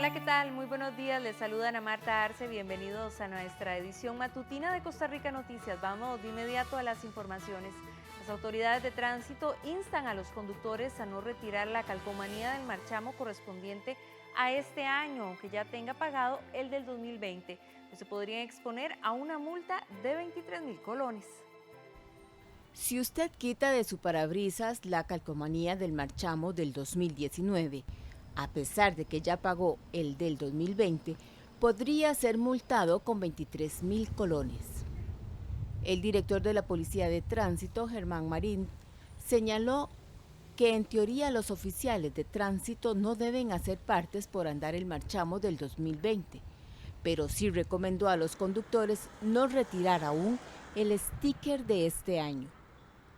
Hola, ¿qué tal? Muy buenos días, les saluda Ana Marta Arce, bienvenidos a nuestra edición matutina de Costa Rica Noticias. Vamos de inmediato a las informaciones. Las autoridades de tránsito instan a los conductores a no retirar la calcomanía del marchamo correspondiente a este año, aunque ya tenga pagado el del 2020, pues se podrían exponer a una multa de 23.000 colones. Si usted quita de su parabrisas la calcomanía del marchamo del 2019, a pesar de que ya pagó el del 2020, podría ser multado con 23.000 colones. El director de la Policía de Tránsito, Germán Marín, señaló que en teoría los oficiales de tránsito no deben hacer partes por andar el marchamo del 2020, pero sí recomendó a los conductores no retirar aún el sticker de este año.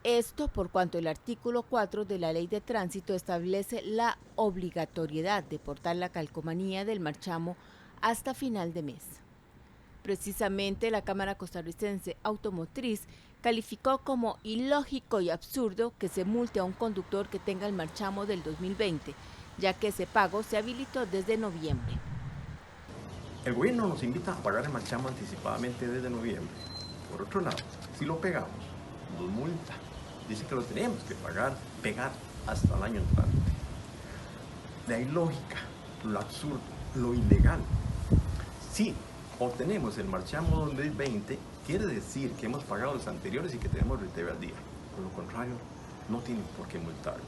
Esto por cuanto el artículo 4 de la Ley de Tránsito establece la obligatoriedad de portar la calcomanía del marchamo hasta final de mes. Precisamente la Cámara Costarricense Automotriz calificó como ilógico y absurdo que se multe a un conductor que tenga el marchamo del 2020, ya que ese pago se habilitó desde noviembre. El gobierno nos invita a pagar el marchamo anticipadamente desde noviembre. Por otro lado, si lo pegamos, nos multa. Dice que lo tenemos que pegar hasta el año entrante. La ilógica, lo absurdo, lo ilegal. Si obtenemos el marchamo 2020, quiere decir que hemos pagado los anteriores y que tenemos RITEVE al día. Por lo contrario, no tienen por qué multarnos.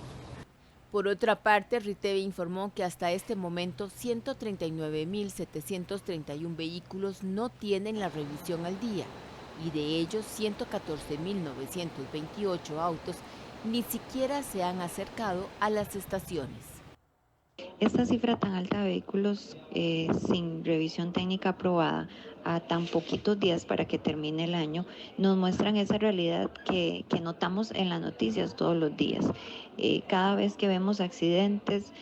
Por otra parte, RITEVE informó que hasta este momento 139.731 vehículos no tienen la revisión al día y de ellos 114.928 autos ni siquiera se han acercado a las estaciones. Esta cifra tan alta de vehículos sin revisión técnica aprobada a tan poquitos días para que termine el año nos muestran esa realidad que notamos en las noticias todos los días. Cada vez que vemos accidentes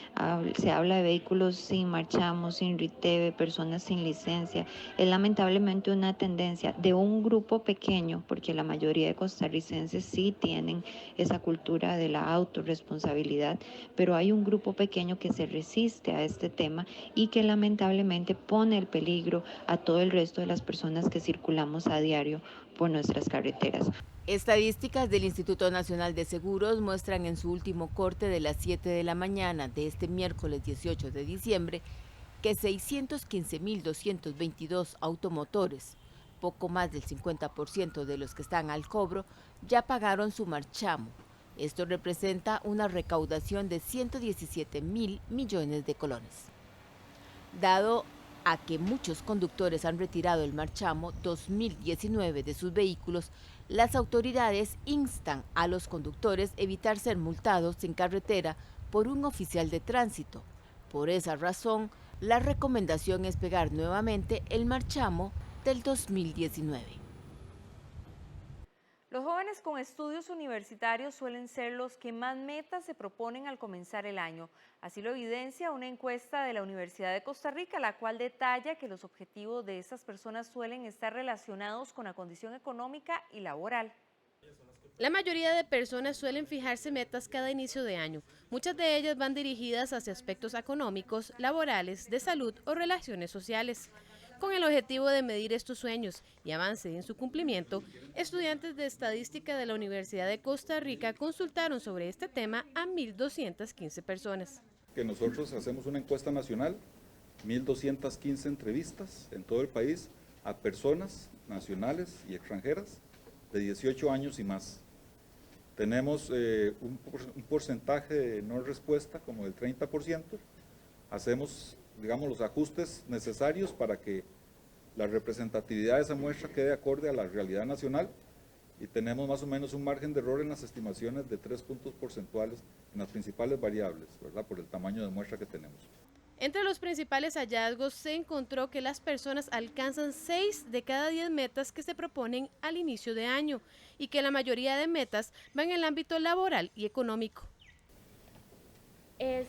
se habla de vehículos sin marchamo, sin RITEVE, personas sin licencia. Es lamentablemente una tendencia de un grupo pequeño, porque la mayoría de costarricenses sí tienen esa cultura de la autorresponsabilidad, pero hay un grupo pequeño que se resiste a este tema y que lamentablemente pone en peligro a todo el resto de las personas que circulamos a diario por nuestras carreteras. Estadísticas del Instituto Nacional de Seguros muestran en su último corte de las 7 de la mañana de este miércoles 18 de diciembre que 615.222 automotores, poco más del 50% de los que están al cobro, ya pagaron su marchamo. Esto representa una recaudación de 117.000 millones de colones. Dado a que muchos conductores han retirado el marchamo 2019 de sus vehículos, las autoridades instan a los conductores evitar ser multados en carretera por un oficial de tránsito. Por esa razón, la recomendación es pegar nuevamente el marchamo del 2019. Los jóvenes con estudios universitarios suelen ser los que más metas se proponen al comenzar el año. Así lo evidencia una encuesta de la Universidad de Costa Rica, la cual detalla que los objetivos de estas personas suelen estar relacionados con la condición económica y laboral. La mayoría de personas suelen fijarse metas cada inicio de año. Muchas de ellas van dirigidas hacia aspectos económicos, laborales, de salud o relaciones sociales. Con el objetivo de medir estos sueños y avance en su cumplimiento, estudiantes de estadística de la Universidad de Costa Rica consultaron sobre este tema a 1.215 personas. Que nosotros hacemos una encuesta nacional, 1.215 entrevistas en todo el país a personas nacionales y extranjeras de 18 años y más. Tenemos un porcentaje de no respuesta como del 30%. Hacemos, digamos, los ajustes necesarios para que la representatividad de esa muestra quede acorde a la realidad nacional y tenemos más o menos un margen de error en las estimaciones de 3 puntos porcentuales en las principales variables, ¿verdad? Por el tamaño de muestra que tenemos. Entre los principales hallazgos se encontró que las personas alcanzan 6 de cada 10 metas que se proponen al inicio de año y que la mayoría de metas van en el ámbito laboral y económico.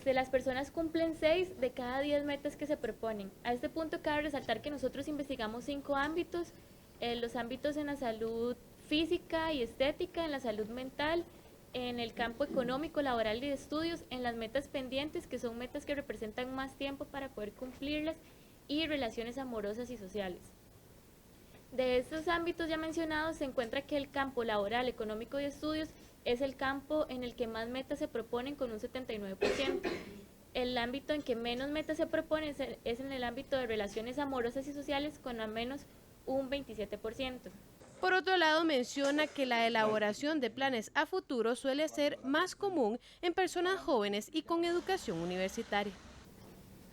Las personas cumplen 6 de cada 10 metas que se proponen. A este punto cabe resaltar que nosotros investigamos 5 ámbitos, los ámbitos en la salud física y estética, en la salud mental en el campo económico, laboral y de estudios, en las metas pendientes, que son metas que representan más tiempo para poder cumplirlas, y relaciones amorosas y sociales. De estos ámbitos ya mencionados, se encuentra que el campo laboral, económico y de estudios es el campo en el que más metas se proponen con un 79%. El ámbito en que menos metas se proponen es en el ámbito de relaciones amorosas y sociales, con al menos un 27%. Por otro lado, menciona que la elaboración de planes a futuro suele ser más común en personas jóvenes y con educación universitaria.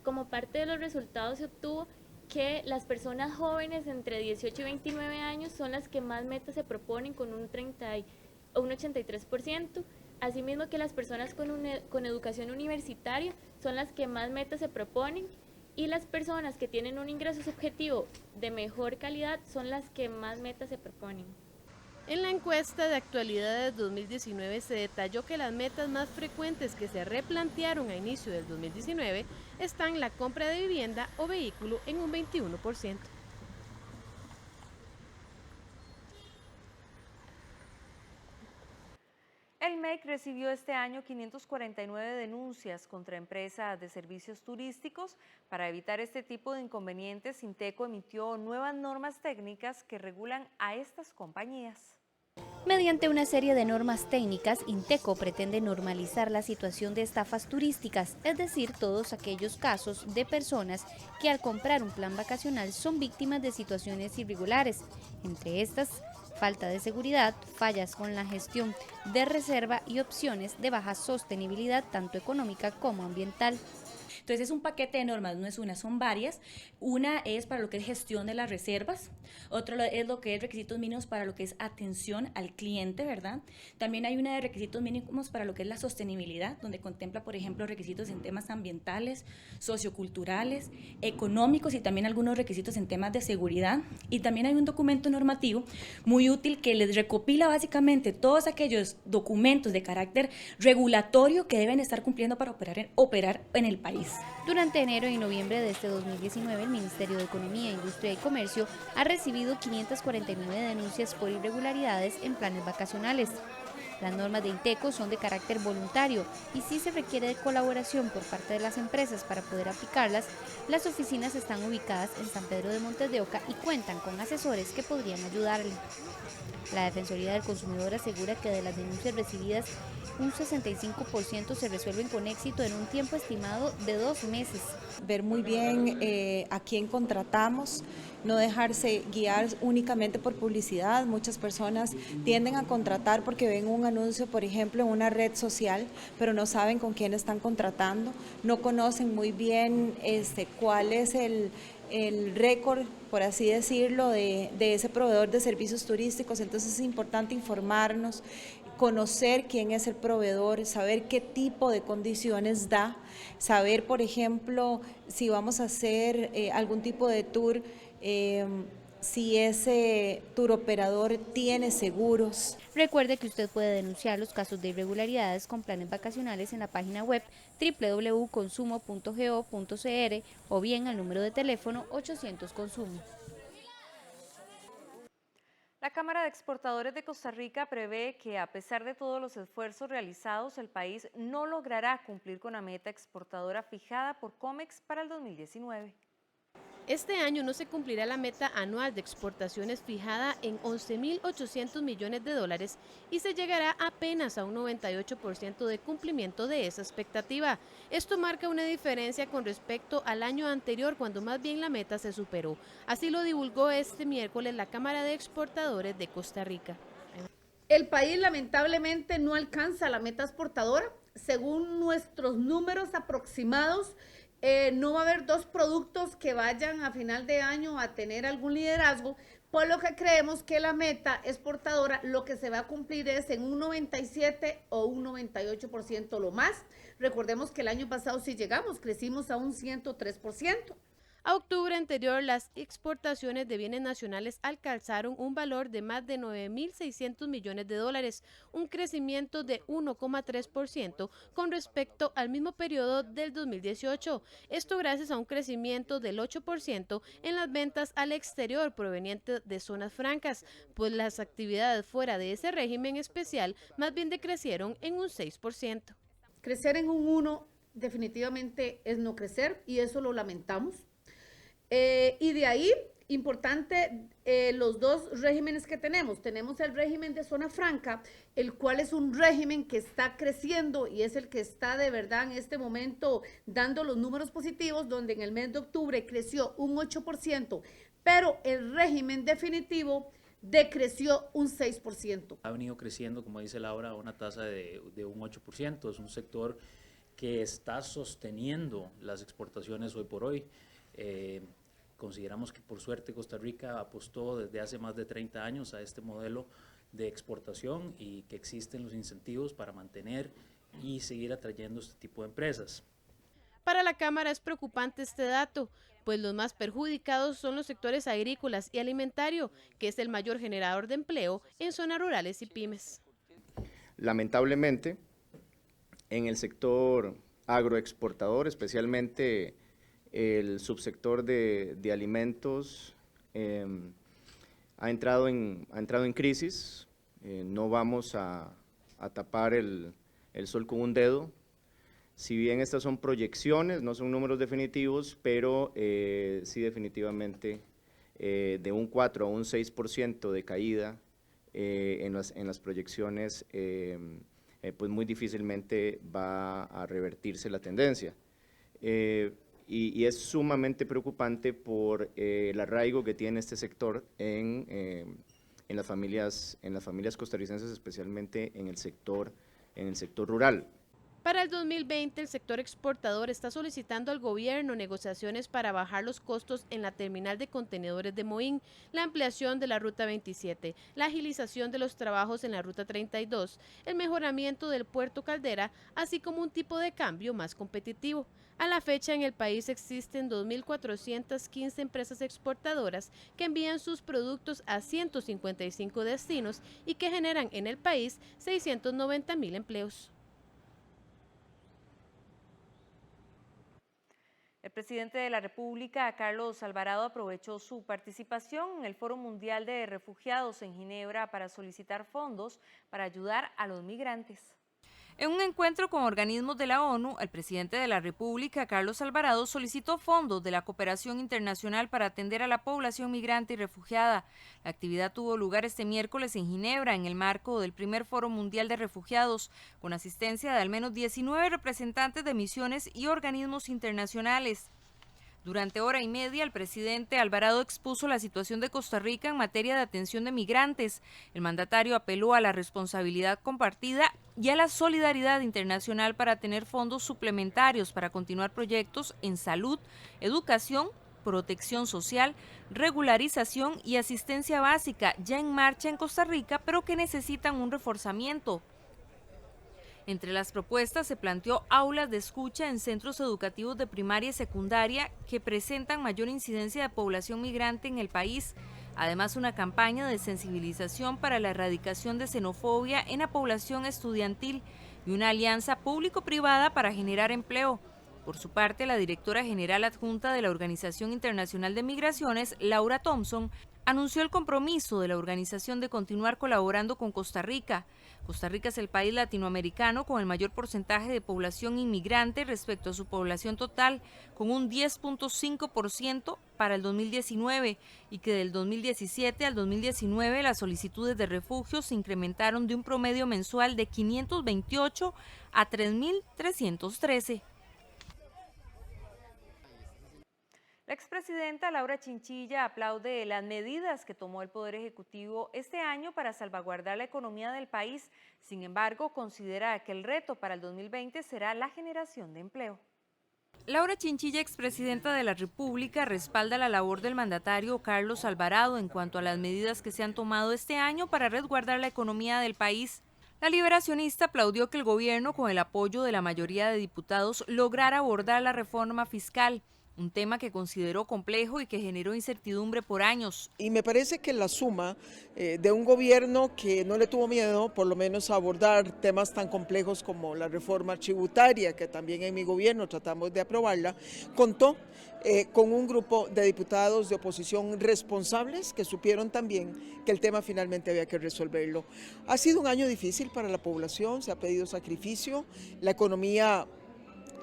Como parte de los resultados se obtuvo que las personas jóvenes entre 18 y 29 años son las que más metas se proponen con un 83%, asimismo que las personas con educación universitaria son las que más metas se proponen, y las personas que tienen un ingreso subjetivo de mejor calidad son las que más metas se proponen. En la encuesta de actualidades 2019 se detalló que las metas más frecuentes que se replantearon a inicio del 2019 están la compra de vivienda o vehículo en un 21%. El MEC recibió este año 549 denuncias contra empresas de servicios turísticos. Para evitar este tipo de inconvenientes, Inteco emitió nuevas normas técnicas que regulan a estas compañías. Mediante una serie de normas técnicas, Inteco pretende normalizar la situación de estafas turísticas, es decir, todos aquellos casos de personas que al comprar un plan vacacional son víctimas de situaciones irregulares, entre estas falta de seguridad, fallas con la gestión de reserva y opciones de baja sostenibilidad tanto económica como ambiental. Entonces es un paquete de normas, no es una, son varias. Una es para lo que es gestión de las reservas, otro es lo que es requisitos mínimos para lo que es atención al cliente, ¿verdad? También hay una de requisitos mínimos para lo que es la sostenibilidad, donde contempla, por ejemplo, requisitos en temas ambientales, socioculturales, económicos y también algunos requisitos en temas de seguridad. Y también hay un documento normativo muy útil que les recopila básicamente todos aquellos documentos de carácter regulatorio que deben estar cumpliendo para operar en el país. Durante enero y noviembre de este 2019, el Ministerio de Economía, Industria y Comercio ha recibido 549 denuncias por irregularidades en planes vacacionales. Las normas de Inteco son de carácter voluntario y si se requiere de colaboración por parte de las empresas para poder aplicarlas, las oficinas están ubicadas en San Pedro de Montes de Oca y cuentan con asesores que podrían ayudarle. La Defensoría del Consumidor asegura que de las denuncias recibidas, un 65% se resuelven con éxito en un tiempo estimado de 2 meses. Ver muy bien a quién contratamos, no dejarse guiar únicamente por publicidad. Muchas personas tienden a contratar porque ven un anuncio, por ejemplo, en una red social, pero no saben con quién están contratando, no conocen muy bien cuál es el récord, por así decirlo, de ese proveedor de servicios turísticos. Entonces es importante informarnos, conocer quién es el proveedor, saber qué tipo de condiciones da, saber, por ejemplo, si vamos a hacer algún tipo de tour, si ese tour operador tiene seguros. Recuerde que usted puede denunciar los casos de irregularidades con planes vacacionales en la página web www.consumo.go.cr o bien al número de teléfono 800 Consumo. La Cámara de Exportadores de Costa Rica prevé que, a pesar de todos los esfuerzos realizados, el país no logrará cumplir con la meta exportadora fijada por COMEX para el 2019. Este año no se cumplirá la meta anual de exportaciones fijada en 11.800 millones de dólares y se llegará apenas a un 98% de cumplimiento de esa expectativa. Esto marca una diferencia con respecto al año anterior, cuando más bien la meta se superó. Así lo divulgó este miércoles la Cámara de Exportadores de Costa Rica. El país lamentablemente no alcanza la meta exportadora. Según nuestros números aproximados, no va a haber 2 productos que vayan a final de año a tener algún liderazgo, por lo que creemos que la meta exportadora lo que se va a cumplir es en un 97 o un 98% lo más. Recordemos que el año pasado sí llegamos, crecimos a un 103%. A octubre anterior, las exportaciones de bienes nacionales alcanzaron un valor de más de 9.600 millones de dólares, un crecimiento de 1,3% con respecto al mismo periodo del 2018. Esto gracias a un crecimiento del 8% en las ventas al exterior provenientes de zonas francas, pues las actividades fuera de ese régimen especial más bien decrecieron en un 6%. Crecer en un 1 definitivamente es no crecer y eso lo lamentamos. Y de ahí, importante, los dos regímenes que tenemos. Tenemos el régimen de zona franca, el cual es un régimen que está creciendo y es el que está de verdad en este momento dando los números positivos, donde en el mes de octubre creció un 8%, pero el régimen definitivo decreció un 6%. Ha venido creciendo, como dice Laura, a una tasa de un 8%. Es un sector que está sosteniendo las exportaciones hoy por hoy. Consideramos que por suerte Costa Rica apostó desde hace más de 30 años a este modelo de exportación y que existen los incentivos para mantener y seguir atrayendo este tipo de empresas. Para la Cámara es preocupante este dato, pues los más perjudicados son los sectores agrícolas y alimentario, que es el mayor generador de empleo en zonas rurales y pymes. Lamentablemente, en el sector agroexportador, especialmente el subsector de alimentos, ha entrado en crisis. No vamos a tapar el sol con un dedo. Si bien estas son proyecciones, no son números definitivos, pero sí definitivamente de un 4 a un 6% de caída en las proyecciones, pues muy difícilmente va a revertirse la tendencia. Y es sumamente preocupante por el arraigo que tiene este sector en las familias costarricenses, especialmente en el sector rural. Para el 2020, el sector exportador está solicitando al gobierno negociaciones para bajar los costos en la terminal de contenedores de Moín, la ampliación de la Ruta 27, la agilización de los trabajos en la Ruta 32, el mejoramiento del Puerto Caldera, así como un tipo de cambio más competitivo. A la fecha, en el país existen 2.415 empresas exportadoras que envían sus productos a 155 destinos y que generan en el país 690.000 empleos. El presidente de la República, Carlos Alvarado, aprovechó su participación en el Foro Mundial de Refugiados en Ginebra para solicitar fondos para ayudar a los migrantes. En un encuentro con organismos de la ONU, el presidente de la República, Carlos Alvarado, solicitó fondos de la cooperación internacional para atender a la población migrante y refugiada. La actividad tuvo lugar este miércoles en Ginebra, en el marco del primer Foro Mundial de Refugiados, con asistencia de al menos 19 representantes de misiones y organismos internacionales. Durante hora y media, el presidente Alvarado expuso la situación de Costa Rica en materia de atención de migrantes. El mandatario apeló a la responsabilidad compartida y a la solidaridad internacional para tener fondos suplementarios para continuar proyectos en salud, educación, protección social, regularización y asistencia básica ya en marcha en Costa Rica, pero que necesitan un reforzamiento. Entre las propuestas se planteó aulas de escucha en centros educativos de primaria y secundaria que presentan mayor incidencia de población migrante en el país. Además, una campaña de sensibilización para la erradicación de xenofobia en la población estudiantil y una alianza público-privada para generar empleo. Por su parte, la directora general adjunta de la Organización Internacional de Migraciones, Laura Thompson, anunció el compromiso de la organización de continuar colaborando con Costa Rica. Costa Rica es el país latinoamericano con el mayor porcentaje de población inmigrante respecto a su población total, con un 10.5% para el 2019, y que del 2017 al 2019 las solicitudes de refugio se incrementaron de un promedio mensual de 528 a 3.313. La expresidenta Laura Chinchilla aplaude las medidas que tomó el Poder Ejecutivo este año para salvaguardar la economía del país. Sin embargo, considera que el reto para el 2020 será la generación de empleo. Laura Chinchilla, expresidenta de la República, respalda la labor del mandatario Carlos Alvarado en cuanto a las medidas que se han tomado este año para resguardar la economía del país. La liberacionista aplaudió que el gobierno, con el apoyo de la mayoría de diputados, lograra abordar la reforma fiscal. un tema que consideró complejo y que generó incertidumbre por años. Y me parece que la suma de un gobierno que no le tuvo miedo, por lo menos, a abordar temas tan complejos como la reforma tributaria, que también en mi gobierno tratamos de aprobarla, contó con un grupo de diputados de oposición responsables que supieron también que el tema finalmente había que resolverlo. Ha sido un año difícil para la población, se ha pedido sacrificio, la economía,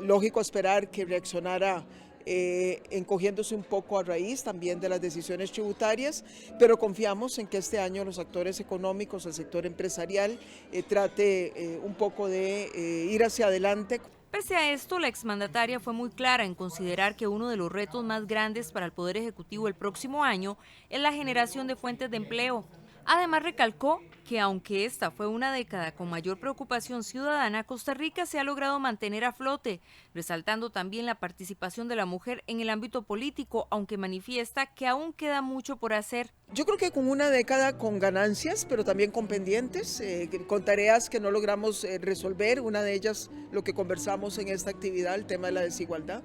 lógico esperar que reaccionara encogiéndose un poco a raíz también de las decisiones tributarias, pero confiamos en que este año los actores económicos, el sector empresarial, trate un poco de ir hacia adelante. Pese a esto, la exmandataria fue muy clara en considerar que uno de los retos más grandes para el Poder Ejecutivo el próximo año es la generación de fuentes de empleo. Además, recalcó que aunque esta fue una década con mayor preocupación ciudadana, Costa Rica se ha logrado mantener a flote, resaltando también la participación de la mujer en el ámbito político, aunque manifiesta que aún queda mucho por hacer. Yo creo que con una década con ganancias, pero también con pendientes, con tareas que no logramos resolver, una de ellas lo que conversamos en esta actividad, el tema de la desigualdad,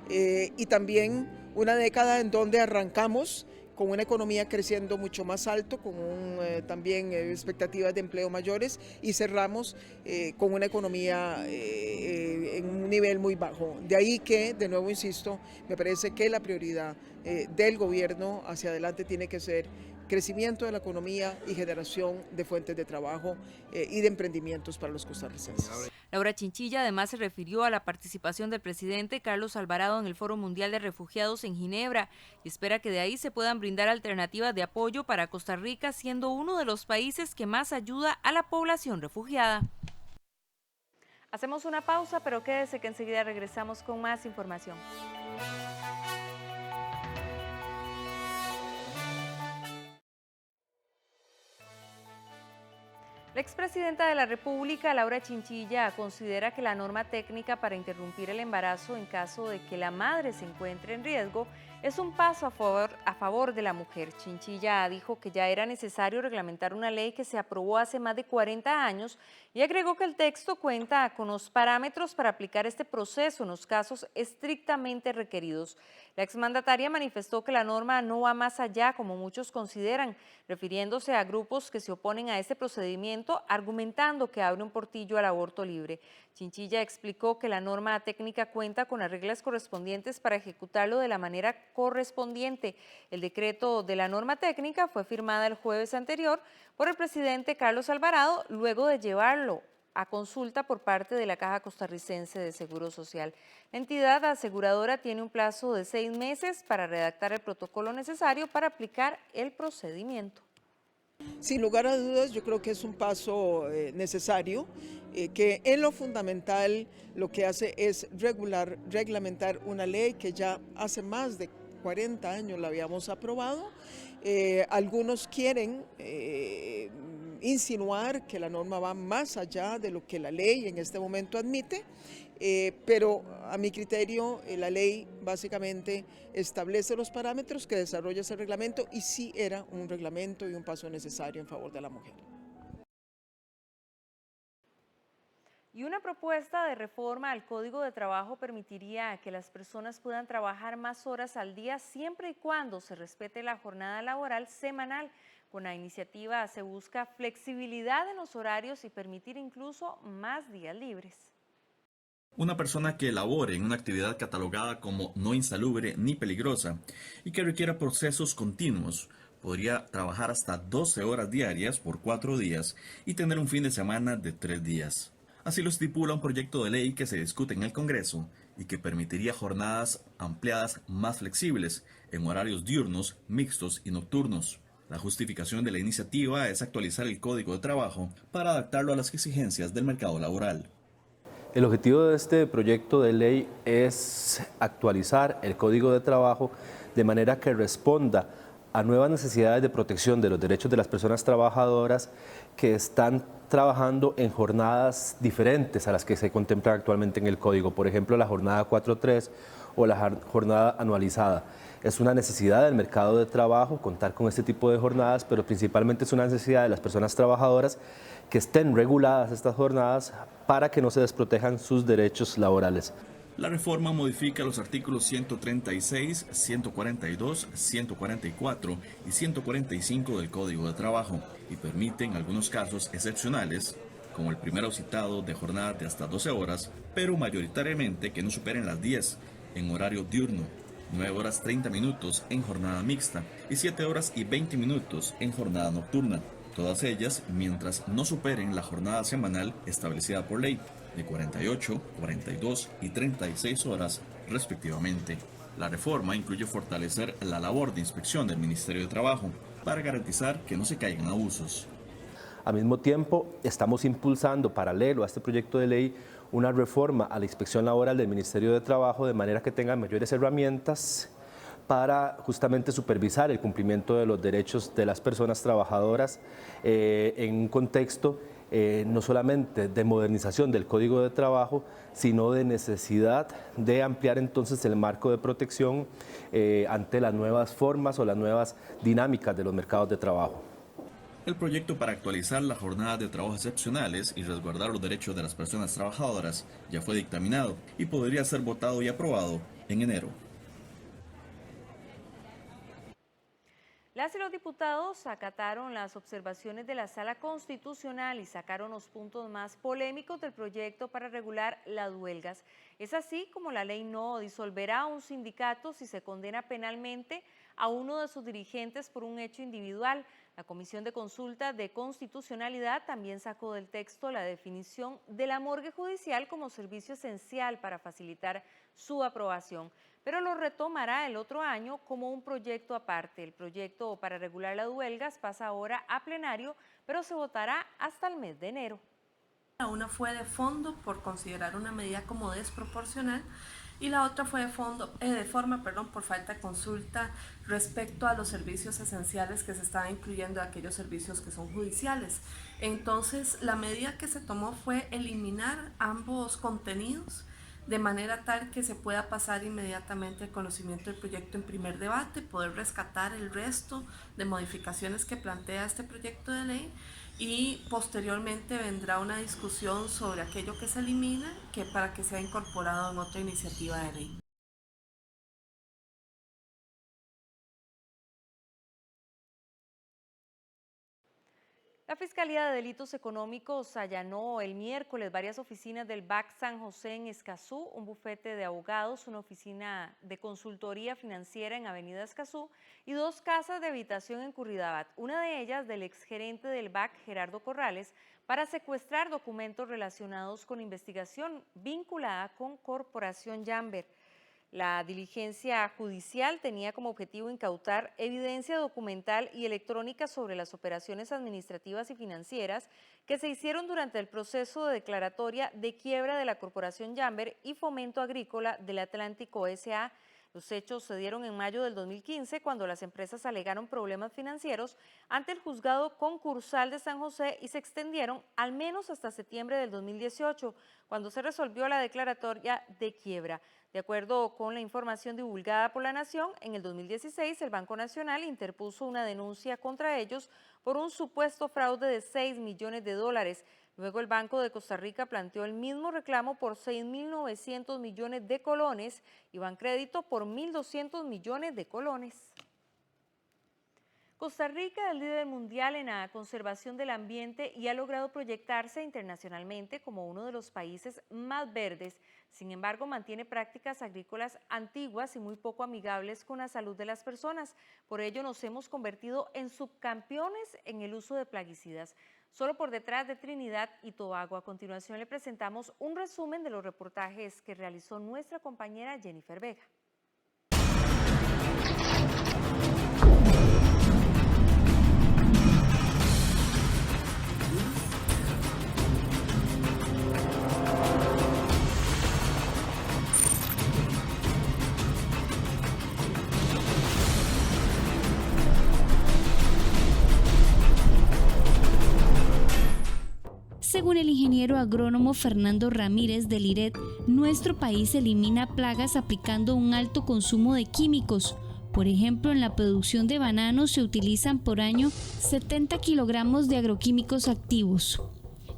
y también una década en donde arrancamos con una economía creciendo mucho más alto, con también expectativas de empleo mayores, y cerramos con una economía en un nivel muy bajo. De ahí que, de nuevo insisto, me parece que la prioridad del gobierno hacia adelante tiene que ser crecimiento de la economía y generación de fuentes de trabajo y de emprendimientos para los costarricenses. Laura Chinchilla además se refirió a la participación del presidente Carlos Alvarado en el Foro Mundial de Refugiados en Ginebra y espera que de ahí se puedan brindar alternativas de apoyo para Costa Rica, siendo uno de los países que más ayuda a la población refugiada. Hacemos una pausa, pero quédese que enseguida regresamos con más información. La expresidenta de la República, Laura Chinchilla, considera que la norma técnica para interrumpir el embarazo en caso de que la madre se encuentre en riesgo es un paso a favor de la mujer. Chinchilla dijo que ya era necesario reglamentar una ley que se aprobó hace más de 40 años y agregó que el texto cuenta con los parámetros para aplicar este proceso en los casos estrictamente requeridos. La exmandataria manifestó que la norma no va más allá, como muchos consideran, refiriéndose a grupos que se oponen a este procedimiento, argumentando que abre un portillo al aborto libre. Chinchilla explicó que la norma técnica cuenta con las reglas correspondientes para ejecutarlo de la manera correspondiente. El decreto de la norma técnica fue firmada el jueves anterior por el presidente Carlos Alvarado, luego de llevarlo a consulta por parte de la Caja Costarricense de Seguro Social. La entidad aseguradora tiene un plazo de 6 meses para redactar el protocolo necesario para aplicar el procedimiento. Sin lugar a dudas, yo creo que es un paso necesario, que en lo fundamental lo que hace es reglamentar una ley que ya hace más de 40 años la habíamos aprobado. Algunos quieren insinuar que la norma va más allá de lo que la ley en este momento admite, pero a mi criterio la ley básicamente establece los parámetros que desarrolla ese reglamento y sí era un reglamento y un paso necesario en favor de la mujer. Y una propuesta de reforma al Código de Trabajo permitiría que las personas puedan trabajar más horas al día siempre y cuando se respete la jornada laboral semanal. Con la iniciativa se busca flexibilidad en los horarios y permitir incluso más días libres. Una persona que labore en una actividad catalogada como no insalubre ni peligrosa y que requiera procesos continuos podría trabajar hasta 12 horas diarias por 4 días y tener un fin de semana de 3 días. Así lo estipula un proyecto de ley que se discute en el Congreso y que permitiría jornadas ampliadas más flexibles en horarios diurnos, mixtos y nocturnos. La justificación de la iniciativa es actualizar el Código de Trabajo para adaptarlo a las exigencias del mercado laboral. El objetivo de este proyecto de ley es actualizar el Código de Trabajo de manera que responda a nuevas necesidades de protección de los derechos de las personas trabajadoras que están trabajando en jornadas diferentes a las que se contemplan actualmente en el Código, por ejemplo la jornada 4-3 o la jornada anualizada. Es una necesidad del mercado de trabajo contar con este tipo de jornadas, pero principalmente es una necesidad de las personas trabajadoras que estén reguladas estas jornadas para que no se desprotejan sus derechos laborales. La reforma modifica los artículos 136, 142, 144 y 145 del Código de Trabajo y permite en algunos casos excepcionales, como el primero citado de jornada de hasta 12 horas, pero mayoritariamente que no superen las 10 en horario diurno, 9 horas 30 minutos en jornada mixta y 7 horas y 20 minutos en jornada nocturna, todas ellas mientras no superen la jornada semanal establecida por ley, de 48, 42 y 36 horas respectivamente. La reforma incluye fortalecer la labor de inspección del Ministerio de Trabajo para garantizar que no se caigan abusos. Al mismo tiempo, estamos impulsando, paralelo a este proyecto de ley, una reforma a la inspección laboral del Ministerio de Trabajo de manera que tengan mayores herramientas para justamente supervisar el cumplimiento de los derechos de las personas trabajadoras en un contexto no solamente de modernización del Código de Trabajo, sino de necesidad de ampliar entonces el marco de protección ante las nuevas formas o las nuevas dinámicas de los mercados de trabajo. El proyecto para actualizar las jornadas de trabajo excepcionales y resguardar los derechos de las personas trabajadoras ya fue dictaminado y podría ser votado y aprobado en enero. Las y los diputados acataron las observaciones de la Sala Constitucional y sacaron los puntos más polémicos del proyecto para regular las huelgas. Es así como la ley no disolverá a un sindicato si se condena penalmente a uno de sus dirigentes por un hecho individual. La Comisión de Consulta de Constitucionalidad también sacó del texto la definición de la morgue judicial como servicio esencial para facilitar su aprobación, pero lo retomará el otro año como un proyecto aparte. El proyecto para regular las huelgas pasa ahora a plenario, pero se votará hasta el mes de enero. Una fue de fondo por considerar una medida como desproporcional y la otra fue de forma por falta de consulta respecto a los servicios esenciales que se estaban incluyendo aquellos servicios que son judiciales. Entonces, la medida que se tomó fue eliminar ambos contenidos de manera tal que se pueda pasar inmediatamente el conocimiento del proyecto en primer debate, poder rescatar el resto de modificaciones que plantea este proyecto de ley y posteriormente vendrá una discusión sobre aquello que se elimina para que sea incorporado en otra iniciativa de ley. La Fiscalía de Delitos Económicos allanó el miércoles varias oficinas del BAC San José en Escazú, un bufete de abogados, una oficina de consultoría financiera en Avenida Escazú y dos casas de habitación en Curridabat, una de ellas del exgerente del BAC, Gerardo Corrales, para secuestrar documentos relacionados con investigación vinculada con Corporación Jamber. La diligencia judicial tenía como objetivo incautar evidencia documental y electrónica sobre las operaciones administrativas y financieras que se hicieron durante el proceso de declaratoria de quiebra de la Corporación Jamber y Fomento Agrícola del Atlántico S.A. Los hechos se dieron en mayo del 2015 cuando las empresas alegaron problemas financieros ante el juzgado concursal de San José y se extendieron al menos hasta septiembre del 2018, cuando se resolvió la declaratoria de quiebra. De acuerdo con la información divulgada por La Nación, en el 2016 el Banco Nacional interpuso una denuncia contra ellos por un supuesto fraude de $6 millones. Luego el Banco de Costa Rica planteó el mismo reclamo por 6.900 millones de colones y Bancrédito por 1.200 millones de colones. Costa Rica es líder mundial en la conservación del ambiente y ha logrado proyectarse internacionalmente como uno de los países más verdes. Sin embargo, mantiene prácticas agrícolas antiguas y muy poco amigables con la salud de las personas. Por ello, nos hemos convertido en subcampeones en el uso de plaguicidas, solo por detrás de Trinidad y Tobago. A continuación, le presentamos un resumen de los reportajes que realizó nuestra compañera Jennifer Vega. Según el ingeniero agrónomo Fernando Ramírez del IRED, nuestro país elimina plagas aplicando un alto consumo de químicos. Por ejemplo, en la producción de bananos se utilizan por año 70 kilogramos de agroquímicos activos.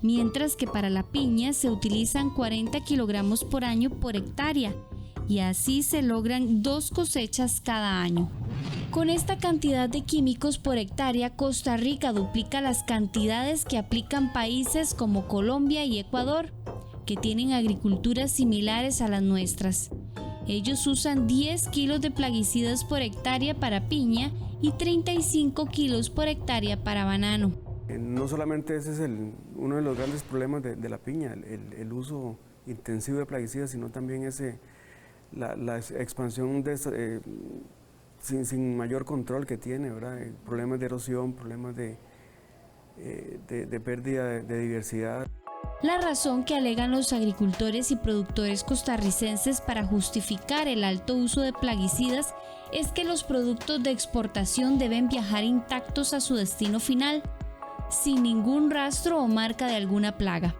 mientras que para la piña se utilizan 40 kilogramos por año por hectárea, y así se logran 2 cosechas cada año. Con esta cantidad de químicos por hectárea, Costa Rica duplica las cantidades que aplican países como Colombia y Ecuador, que tienen agriculturas similares a las nuestras. Ellos usan 10 kilos de plaguicidas por hectárea para piña y 35 kilos por hectárea para banano. No solamente ese es uno de los grandes problemas de la piña, el uso intensivo de plaguicidas, sino también la expansión sin mayor control que tiene, ¿verdad? Problemas de erosión, problemas de pérdida de diversidad. La razón que alegan los agricultores y productores costarricenses para justificar el alto uso de plaguicidas es que los productos de exportación deben viajar intactos a su destino final, sin ningún rastro o marca de alguna plaga.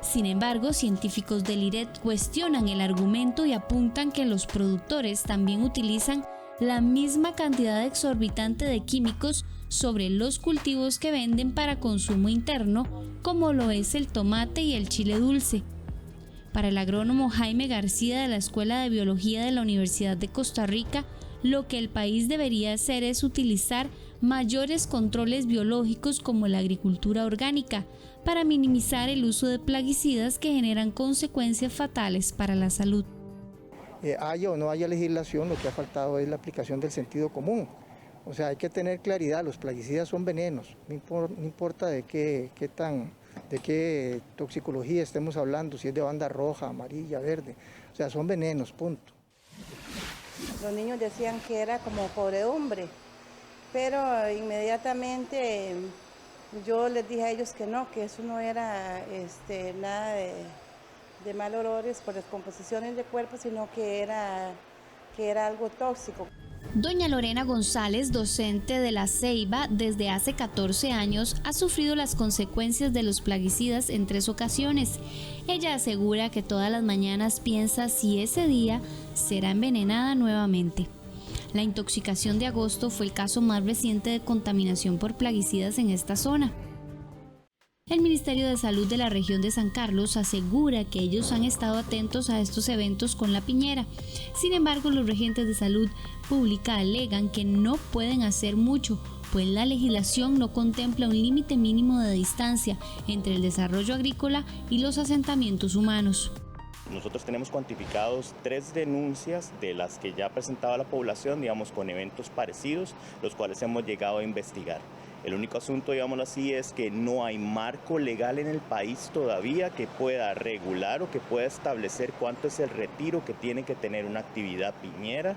Sin embargo, científicos del IRET cuestionan el argumento y apuntan que los productores también utilizan la misma cantidad exorbitante de químicos sobre los cultivos que venden para consumo interno, como lo es el tomate y el chile dulce. Para el agrónomo Jaime García de la Escuela de Biología de la Universidad de Costa Rica, lo que el país debería hacer es utilizar mayores controles biológicos como la agricultura orgánica para minimizar el uso de plaguicidas que generan consecuencias fatales para la salud. Haya o no haya legislación, lo que ha faltado es la aplicación del sentido común. O sea, hay que tener claridad, los plaguicidas son venenos, no importa de qué toxicología estemos hablando, si es de banda roja, amarilla, verde, o sea, son venenos, punto. Los niños decían que era como podredumbre, pero inmediatamente yo les dije a ellos que no, que eso no era nada de mal olores por descomposiciones de cuerpo, sino que era algo tóxico. Doña Lorena González, docente de La Ceiba desde hace 14 años, ha sufrido las consecuencias de los plaguicidas en 3 ocasiones. Ella asegura que todas las mañanas piensa si ese día será envenenada nuevamente. La intoxicación de agosto fue el caso más reciente de contaminación por plaguicidas en esta zona. El Ministerio de Salud de la región de San Carlos asegura que ellos han estado atentos a estos eventos con la piñera. Sin embargo, los regentes de salud pública alegan que no pueden hacer mucho, pues la legislación no contempla un límite mínimo de distancia entre el desarrollo agrícola y los asentamientos humanos. Nosotros tenemos cuantificados 3 denuncias de las que ya presentaba la población, digamos, con eventos parecidos, los cuales hemos llegado a investigar. El único asunto, digámoslo así, es que no hay marco legal en el país todavía que pueda regular o que pueda establecer cuánto es el retiro que tiene que tener una actividad piñera.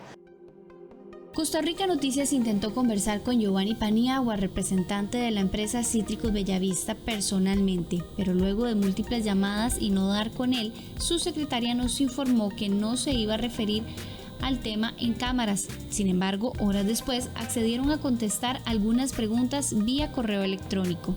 Costa Rica Noticias intentó conversar con Giovanni Paniagua, representante de la empresa Cítricos Bellavista, personalmente, pero luego de múltiples llamadas y no dar con él, su secretaria nos informó que no se iba a referir al tema en cámaras. Sin embargo, horas después accedieron a contestar algunas preguntas vía correo electrónico.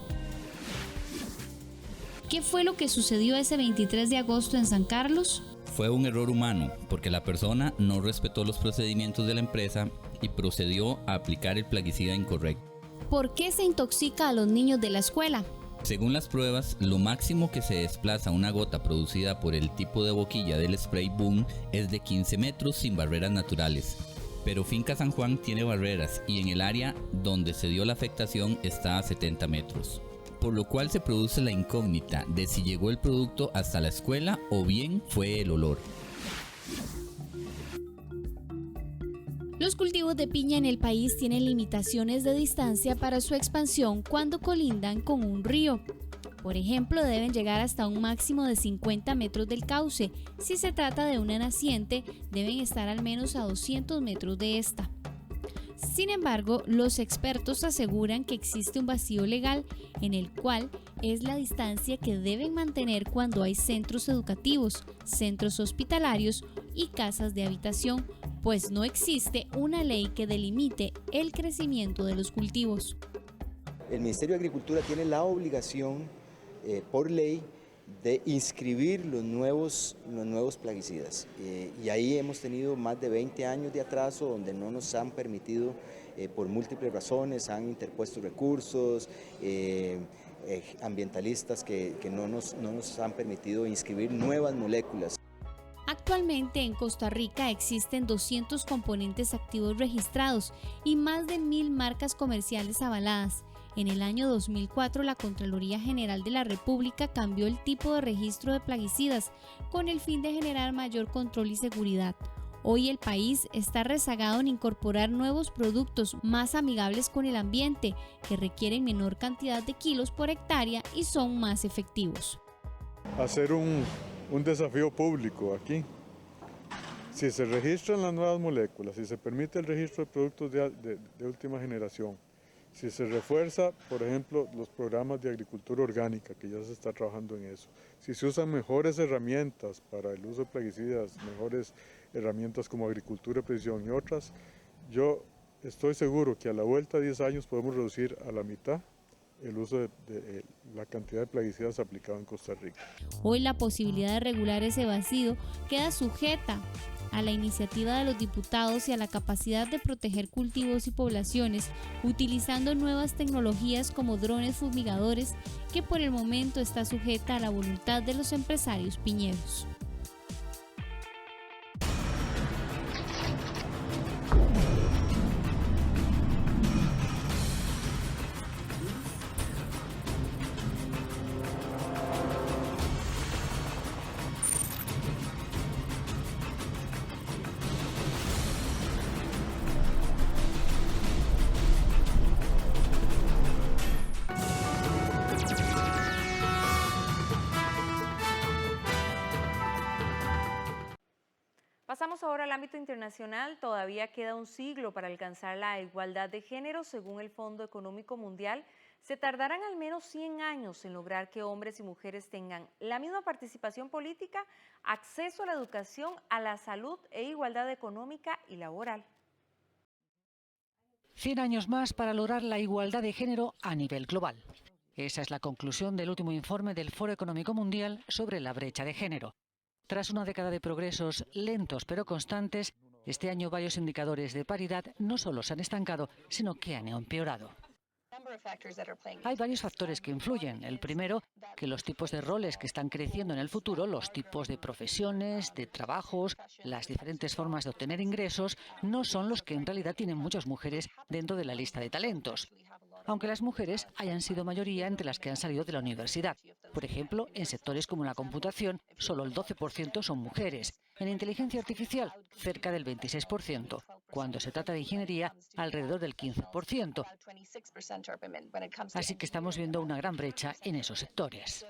¿Qué fue lo que sucedió ese 23 de agosto en San Carlos? Fue un error humano, porque la persona no respetó los procedimientos de la empresa y procedió a aplicar el plaguicida incorrecto. ¿Por qué se intoxica a los niños de la escuela? Según las pruebas, lo máximo que se desplaza una gota producida por el tipo de boquilla del spray boom es de 15 metros sin barreras naturales. Pero Finca San Juan tiene barreras y en el área donde se dio la afectación está a 70 metros. Por lo cual se produce la incógnita de si llegó el producto hasta la escuela o bien fue el olor. Los cultivos de piña en el país tienen limitaciones de distancia para su expansión cuando colindan con un río. Por ejemplo, deben llegar hasta un máximo de 50 metros del cauce. Si se trata de una naciente, deben estar al menos a 200 metros de esta. Sin embargo, los expertos aseguran que existe un vacío legal en el cual es la distancia que deben mantener cuando hay centros educativos, centros hospitalarios y casas de habitación, pues no existe una ley que delimite el crecimiento de los cultivos. El Ministerio de Agricultura tiene la obligación, por ley, de inscribir los nuevos plaguicidas. Y ahí hemos tenido más de 20 años de atraso donde no nos han permitido, por múltiples razones, han interpuesto recursos, ambientalistas que no nos han permitido inscribir nuevas moléculas. Actualmente en Costa Rica existen 200 componentes activos registrados y más de 1000 marcas comerciales avaladas. En el año 2004, la Contraloría General de la República cambió el tipo de registro de plaguicidas con el fin de generar mayor control y seguridad. Hoy el país está rezagado en incorporar nuevos productos más amigables con el ambiente, que requieren menor cantidad de kilos por hectárea y son más efectivos. Hacer un desafío público aquí. Si se registran las nuevas moléculas, si se permite el registro de productos de última generación, si se refuerza, por ejemplo, los programas de agricultura orgánica, que ya se está trabajando en eso, si se usan mejores herramientas para el uso de plaguicidas, mejores herramientas como agricultura de precisión y otras, yo estoy seguro que a la vuelta de 10 años podemos reducir a la mitad el uso de la cantidad de plaguicidas aplicado en Costa Rica. Hoy la posibilidad de regular ese vacío queda sujeta a la iniciativa de los diputados y a la capacidad de proteger cultivos y poblaciones utilizando nuevas tecnologías como drones fumigadores, que por el momento está sujeta a la voluntad de los empresarios piñeros. Pasamos ahora al ámbito internacional. Todavía queda un siglo para alcanzar la igualdad de género. Según el Fondo Económico Mundial, se tardarán al menos 100 años en lograr que hombres y mujeres tengan la misma participación política, acceso a la educación, a la salud e igualdad económica y laboral. 100 años más para lograr la igualdad de género a nivel global. Esa es la conclusión del último informe del Foro Económico Mundial sobre la brecha de género. Tras una década de progresos lentos pero constantes, este año varios indicadores de paridad no solo se han estancado, sino que han empeorado. Hay varios factores que influyen. El primero, que los tipos de roles que están creciendo en el futuro, los tipos de profesiones, de trabajos, las diferentes formas de obtener ingresos, no son los que en realidad tienen muchas mujeres dentro de la lista de talentos. Aunque las mujeres hayan sido mayoría entre las que han salido de la universidad. Por ejemplo, en sectores como la computación, solo el 12% son mujeres. En inteligencia artificial, cerca del 26%. Cuando se trata de ingeniería, alrededor del 15%. Así que estamos viendo una gran brecha en esos sectores.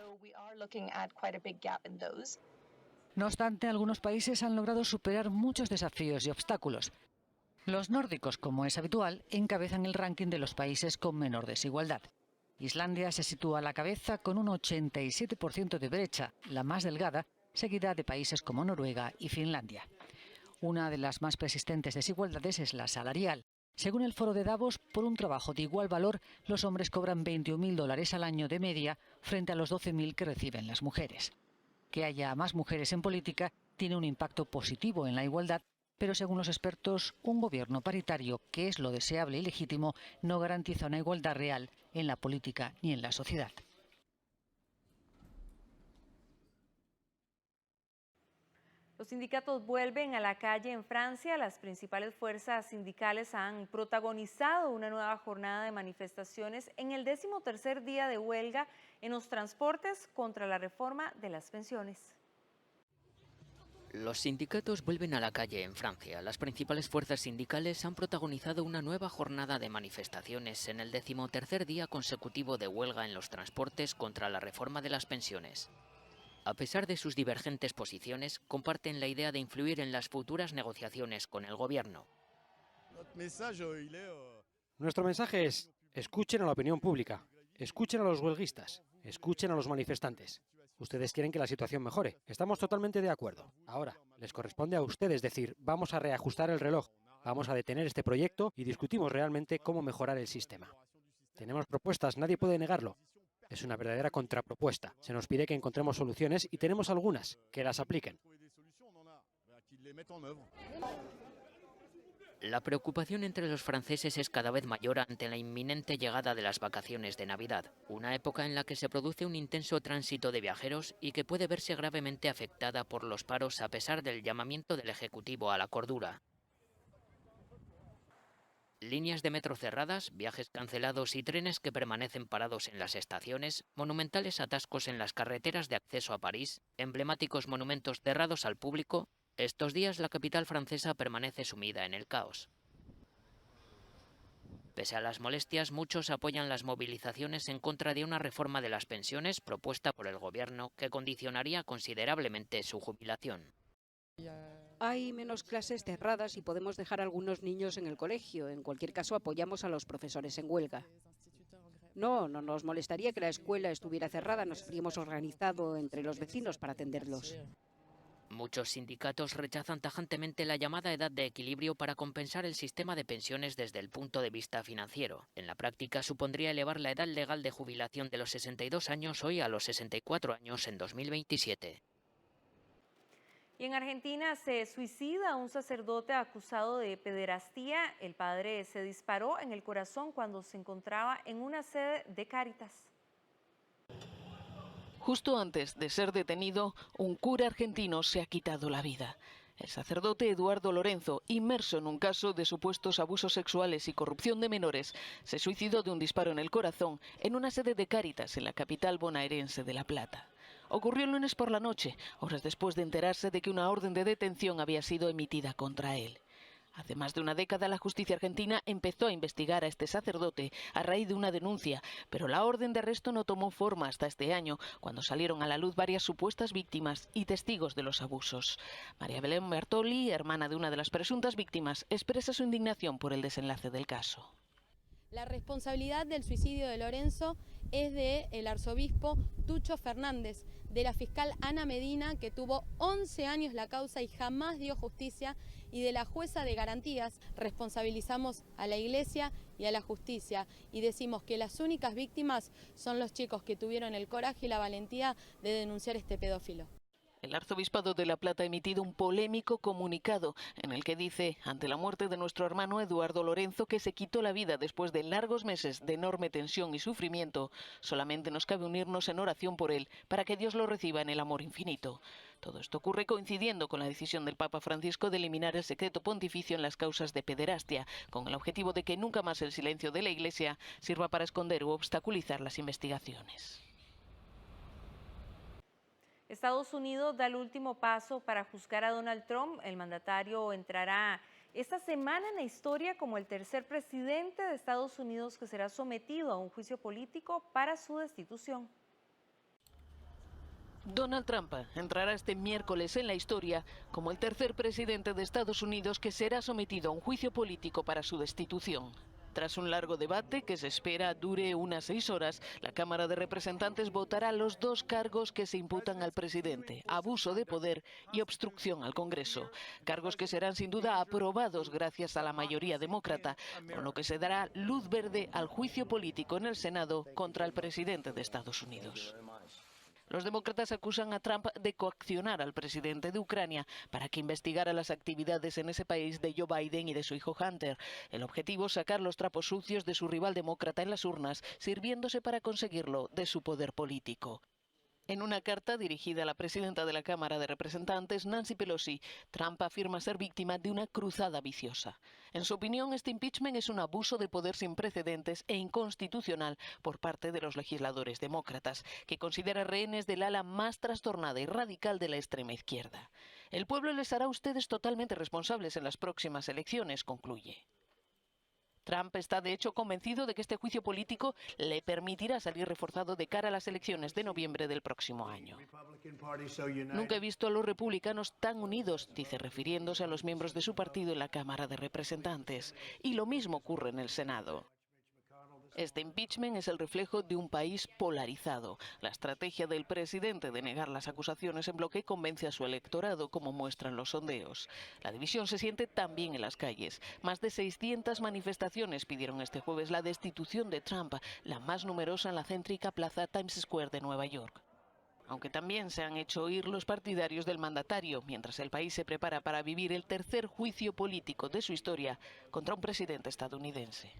No obstante, algunos países han logrado superar muchos desafíos y obstáculos. Los nórdicos, como es habitual, encabezan el ranking de los países con menor desigualdad. Islandia se sitúa a la cabeza con un 87% de brecha, la más delgada, seguida de países como Noruega y Finlandia. Una de las más persistentes desigualdades es la salarial. Según el Foro de Davos, por un trabajo de igual valor, los hombres cobran $21.000 al año de media frente a los 12.000 que reciben las mujeres. Que haya más mujeres en política tiene un impacto positivo en la igualdad, pero según los expertos, un gobierno paritario, que es lo deseable y legítimo, no garantiza una igualdad real en la política ni en la sociedad. Los sindicatos vuelven a la calle en Francia. Las principales fuerzas sindicales han protagonizado una nueva jornada de manifestaciones en el 13º día de huelga en los transportes contra la reforma de las pensiones. Los sindicatos vuelven a la calle en Francia. Las principales fuerzas sindicales han protagonizado una nueva jornada de manifestaciones en el 13º día consecutivo de huelga en los transportes contra la reforma de las pensiones. A pesar de sus divergentes posiciones, comparten la idea de influir en las futuras negociaciones con el gobierno. Nuestro mensaje es: escuchen a la opinión pública, escuchen a los huelguistas, escuchen a los manifestantes. Ustedes quieren que la situación mejore. Estamos totalmente de acuerdo. Ahora, les corresponde a ustedes decir: vamos a reajustar el reloj, vamos a detener este proyecto y discutimos realmente cómo mejorar el sistema. Tenemos propuestas, nadie puede negarlo. Es una verdadera contrapropuesta. Se nos pide que encontremos soluciones y tenemos algunas, que las apliquen. La preocupación entre los franceses es cada vez mayor ante la inminente llegada de las vacaciones de Navidad, una época en la que se produce un intenso tránsito de viajeros y que puede verse gravemente afectada por los paros a pesar del llamamiento del Ejecutivo a la cordura. Líneas de metro cerradas, viajes cancelados y trenes que permanecen parados en las estaciones, monumentales atascos en las carreteras de acceso a París, emblemáticos monumentos cerrados al público. Estos días la capital francesa permanece sumida en el caos. Pese a las molestias, muchos apoyan las movilizaciones en contra de una reforma de las pensiones propuesta por el gobierno que condicionaría considerablemente su jubilación. Hay menos clases cerradas y podemos dejar a algunos niños en el colegio. En cualquier caso, apoyamos a los profesores en huelga. No nos molestaría que la escuela estuviera cerrada. Nos habríamos organizado entre los vecinos para atenderlos. Muchos sindicatos rechazan tajantemente la llamada edad de equilibrio para compensar el sistema de pensiones desde el punto de vista financiero. En la práctica supondría elevar la edad legal de jubilación de los 62 años hoy a los 64 años en 2027. Y en Argentina se suicida un sacerdote acusado de pederastía. El padre se disparó en el corazón cuando se encontraba en una sede de Cáritas. Justo antes de ser detenido, un cura argentino se ha quitado la vida. El sacerdote Eduardo Lorenzo, inmerso en un caso de supuestos abusos sexuales y corrupción de menores, se suicidó de un disparo en el corazón en una sede de Cáritas en la capital bonaerense de La Plata. Ocurrió el lunes por la noche, horas después de enterarse de que una orden de detención había sido emitida contra él. Hace más de una década la justicia argentina empezó a investigar a este sacerdote a raíz de una denuncia, pero la orden de arresto no tomó forma hasta este año, cuando salieron a la luz varias supuestas víctimas y testigos de los abusos. María Belén Bertoli, hermana de una de las presuntas víctimas, expresa su indignación por el desenlace del caso. La responsabilidad del suicidio de Lorenzo es del arzobispo Tucho Fernández, de la fiscal Ana Medina, que tuvo 11 años la causa y jamás dio justicia, y de la jueza de garantías. Responsabilizamos a la Iglesia y a la justicia y decimos que las únicas víctimas son los chicos que tuvieron el coraje y la valentía de denunciar este pedófilo. El Arzobispado de La Plata ha emitido un polémico comunicado en el que dice, ante la muerte de nuestro hermano Eduardo Lorenzo, que se quitó la vida después de largos meses de enorme tensión y sufrimiento, solamente nos cabe unirnos en oración por él, para que Dios lo reciba en el amor infinito. Todo esto ocurre coincidiendo con la decisión del Papa Francisco de eliminar el secreto pontificio en las causas de pederastia, con el objetivo de que nunca más el silencio de la Iglesia sirva para esconder u obstaculizar las investigaciones. Estados Unidos da el último paso para juzgar a Donald Trump. El mandatario entrará esta semana en la historia como el tercer presidente de Estados Unidos que será sometido a un juicio político para su destitución. Donald Trump entrará este miércoles en la historia como el tercer presidente de Estados Unidos que será sometido a un juicio político para su destitución. Tras un largo debate que se espera dure unas 6 horas, la Cámara de Representantes votará los 2 cargos que se imputan al presidente: abuso de poder y obstrucción al Congreso. Cargos que serán sin duda aprobados gracias a la mayoría demócrata, con lo que se dará luz verde al juicio político en el Senado contra el presidente de Estados Unidos. Los demócratas acusan a Trump de coaccionar al presidente de Ucrania para que investigara las actividades en ese país de Joe Biden y de su hijo Hunter. El objetivo es sacar los trapos sucios de su rival demócrata en las urnas, sirviéndose para conseguirlo de su poder político. En una carta dirigida a la presidenta de la Cámara de Representantes, Nancy Pelosi, Trump afirma ser víctima de una cruzada viciosa. En su opinión, este impeachment es un abuso de poder sin precedentes e inconstitucional por parte de los legisladores demócratas, que considera rehenes del ala más trastornada y radical de la extrema izquierda. El pueblo les hará a ustedes totalmente responsables en las próximas elecciones, concluye. Trump está de hecho convencido de que este juicio político le permitirá salir reforzado de cara a las elecciones de noviembre del próximo año. Nunca he visto a los republicanos tan unidos, dice, refiriéndose a los miembros de su partido en la Cámara de Representantes. Y lo mismo ocurre en el Senado. Este impeachment es el reflejo de un país polarizado. La estrategia del presidente de negar las acusaciones en bloque convence a su electorado, como muestran los sondeos. La división se siente también en las calles. Más de 600 manifestaciones pidieron este jueves la destitución de Trump, la más numerosa en la céntrica plaza Times Square de Nueva York. aunque también se han hecho oír los partidarios del mandatario, mientras el país se prepara para vivir el tercer juicio político de su historia contra un presidente estadounidense.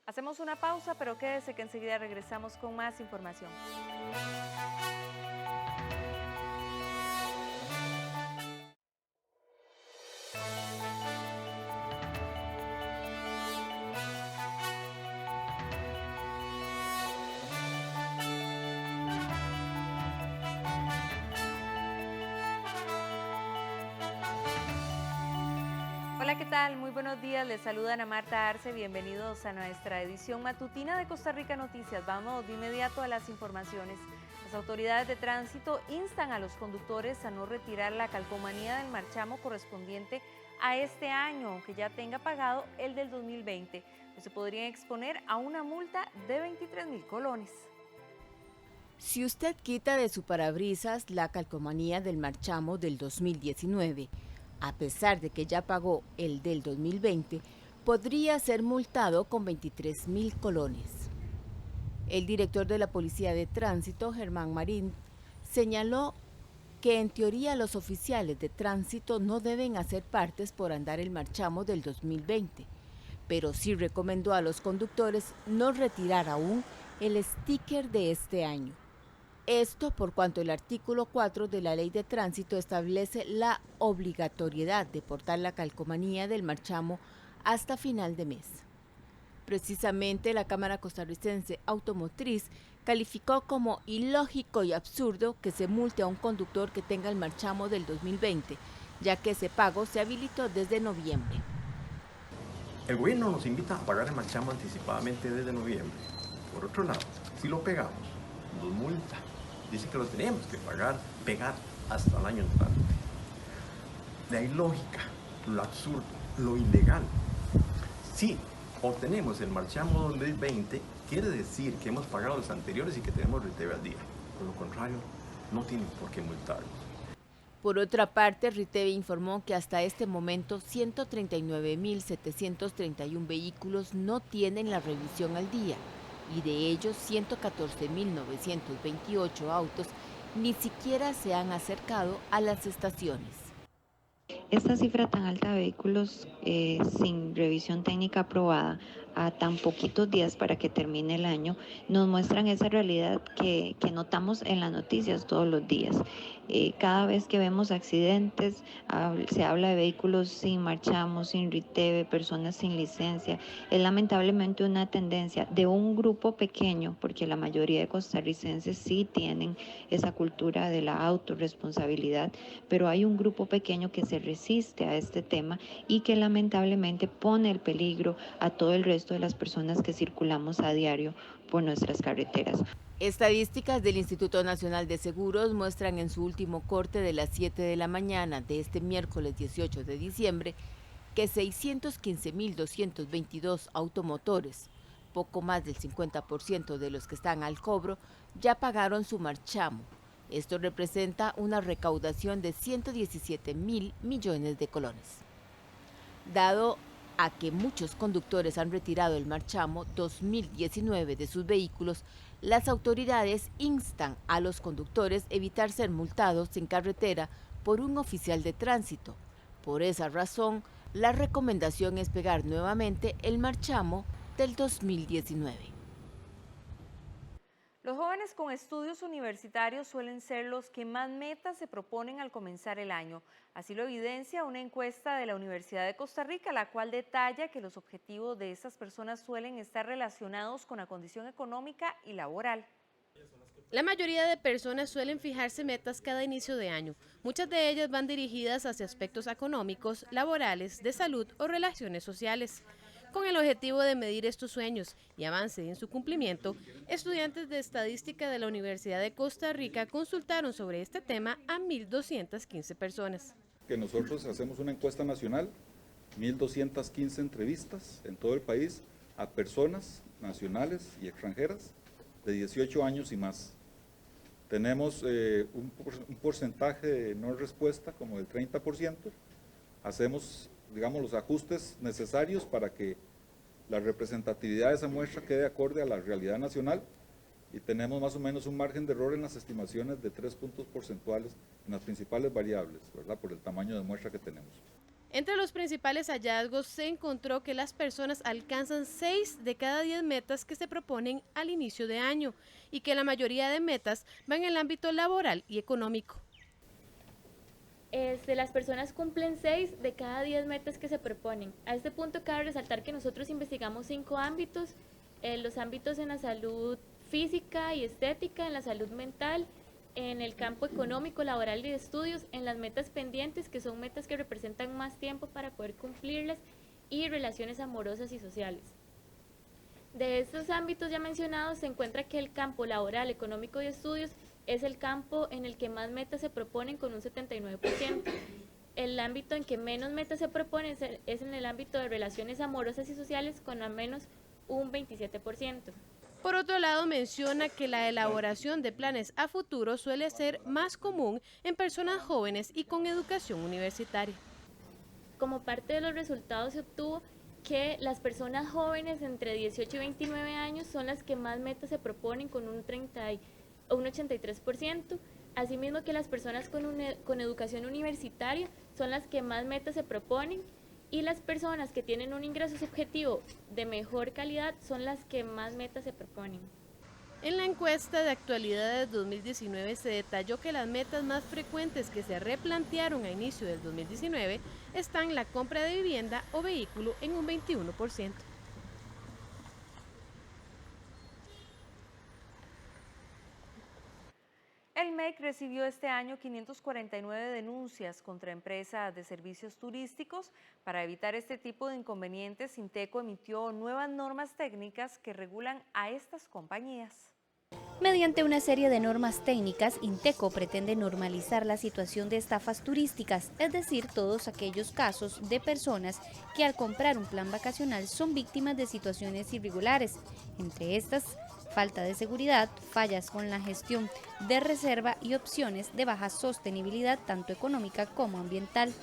Hacemos una pausa, pero quédese que enseguida regresamos con más información. Hola, ¿qué tal? Muy buenos días, les saluda Ana Marta Arce, bienvenidos a nuestra edición matutina de Costa Rica Noticias. Vamos de inmediato a las informaciones. Las autoridades de tránsito instan a los conductores a no retirar la calcomanía del marchamo correspondiente a este año, aunque ya tenga pagado el del 2020, pues se podrían exponer a una multa de 23.000 colones. Si usted quita de su parabrisas la calcomanía del marchamo del 2019, a pesar de que ya pagó el del 2020, podría ser multado con 23.000 colones. El director de la Policía de Tránsito, Germán Marín, señaló que en teoría los oficiales de tránsito no deben hacer partes por andar el marchamo del 2020, pero sí recomendó a los conductores no retirar aún el sticker de este año. Esto por cuanto el artículo 4 de la Ley de Tránsito establece la obligatoriedad de portar la calcomanía del marchamo hasta final de mes. Precisamente la Cámara Costarricense Automotriz calificó como ilógico y absurdo que se multe a un conductor que tenga el marchamo del 2020, ya que ese pago se habilitó desde noviembre. El gobierno nos invita a pagar el marchamo anticipadamente desde noviembre. Por otro lado, si lo pegamos, nos multa. Dice que lo tenemos que pegar hasta el año entrante. La ilógica, lo absurdo, lo ilegal. Si obtenemos el marchamo 2020, quiere decir que hemos pagado los anteriores y que tenemos RITEVE al día. Por lo contrario, no tienen por qué multarnos. Por otra parte, RITEVE informó que hasta este momento 139.731 vehículos no tienen la revisión al día, y de ellos 114.928 autos ni siquiera se han acercado a las estaciones. Esta cifra tan alta de vehículos sin revisión técnica aprobada a tan poquitos días para que termine el año nos muestran esa realidad que notamos en las noticias todos los días. Cada vez que vemos accidentes, se habla de vehículos sin marchamo, sin RITEVE, personas sin licencia. Es lamentablemente una tendencia de un grupo pequeño, porque la mayoría de costarricenses sí tienen esa cultura de la autorresponsabilidad, pero hay un grupo pequeño que se resiste a este tema y que lamentablemente pone en peligro a todo el resto de las personas que circulamos a diario por nuestras carreteras. Estadísticas del Instituto Nacional de Seguros muestran en su último corte de las 7 de la mañana de este miércoles 18 de diciembre que 615.222 automotores, poco más del 50% de los que están al cobro, ya pagaron su marchamo. Esto representa una recaudación de 117.000 millones de colones. Dado a que muchos conductores han retirado el marchamo 2019 de sus vehículos, las autoridades instan a los conductores evitar ser multados en carretera por un oficial de tránsito. Por esa razón, la recomendación es pegar nuevamente el marchamo del 2019. Los jóvenes con estudios universitarios suelen ser los que más metas se proponen al comenzar el año. Así lo evidencia una encuesta de la Universidad de Costa Rica, la cual detalla que los objetivos de estas personas suelen estar relacionados con la condición económica y laboral. La mayoría de personas suelen fijarse metas cada inicio de año. Muchas de ellas van dirigidas hacia aspectos económicos, laborales, de salud o relaciones sociales. Con el objetivo de medir estos sueños y avance en su cumplimiento, estudiantes de estadística de la Universidad de Costa Rica consultaron sobre este tema a 1.215 personas. Que nosotros hacemos una encuesta nacional, 1.215 entrevistas en todo el país a personas nacionales y extranjeras de 18 años y más. Tenemos un porcentaje de no respuesta como del 30%. Hacemos, digamos, los ajustes necesarios para que la representatividad de esa muestra quede acorde a la realidad nacional y tenemos más o menos un margen de error en las estimaciones de 3 puntos porcentuales en las principales variables, ¿verdad? Por el tamaño de muestra que tenemos. Entre los principales hallazgos se encontró que las personas alcanzan 6 de cada 10 metas que se proponen al inicio de año y que la mayoría de metas van en el ámbito laboral y económico. Las personas cumplen 6 de cada 10 metas que se proponen. A este punto cabe resaltar que nosotros investigamos 5 ámbitos, los ámbitos en la salud física y estética, en la salud mental, en el campo económico, laboral y de estudios, en las metas pendientes, que son metas que representan más tiempo para poder cumplirlas, y relaciones amorosas y sociales. De estos ámbitos ya mencionados, se encuentra que el campo laboral, económico y de estudios es el campo en el que más metas se proponen, con un 79%. El ámbito en que menos metas se proponen es en el ámbito de relaciones amorosas y sociales, con al menos un 27%. Por otro lado, menciona que la elaboración de planes a futuro suele ser más común en personas jóvenes y con educación universitaria. Como parte de los resultados se obtuvo que las personas jóvenes entre 18 y 29 años son las que más metas se proponen, con un 83%, asimismo que las personas con educación universitaria son las que más metas se proponen, y las personas que tienen un ingreso subjetivo de mejor calidad son las que más metas se proponen. En la encuesta de actualidades 2019 se detalló que las metas más frecuentes que se replantearon a inicio del 2019 están la compra de vivienda o vehículo en un 21%. El MEC recibió este año 549 denuncias contra empresas de servicios turísticos. Para evitar este tipo de inconvenientes, Inteco emitió nuevas normas técnicas que regulan a estas compañías. Mediante una serie de normas técnicas, Inteco pretende normalizar la situación de estafas turísticas, es decir, todos aquellos casos de personas que al comprar un plan vacacional son víctimas de situaciones irregulares. Entre estas, falta de seguridad, fallas con la gestión de reserva y opciones de baja sostenibilidad tanto económica como ambiental.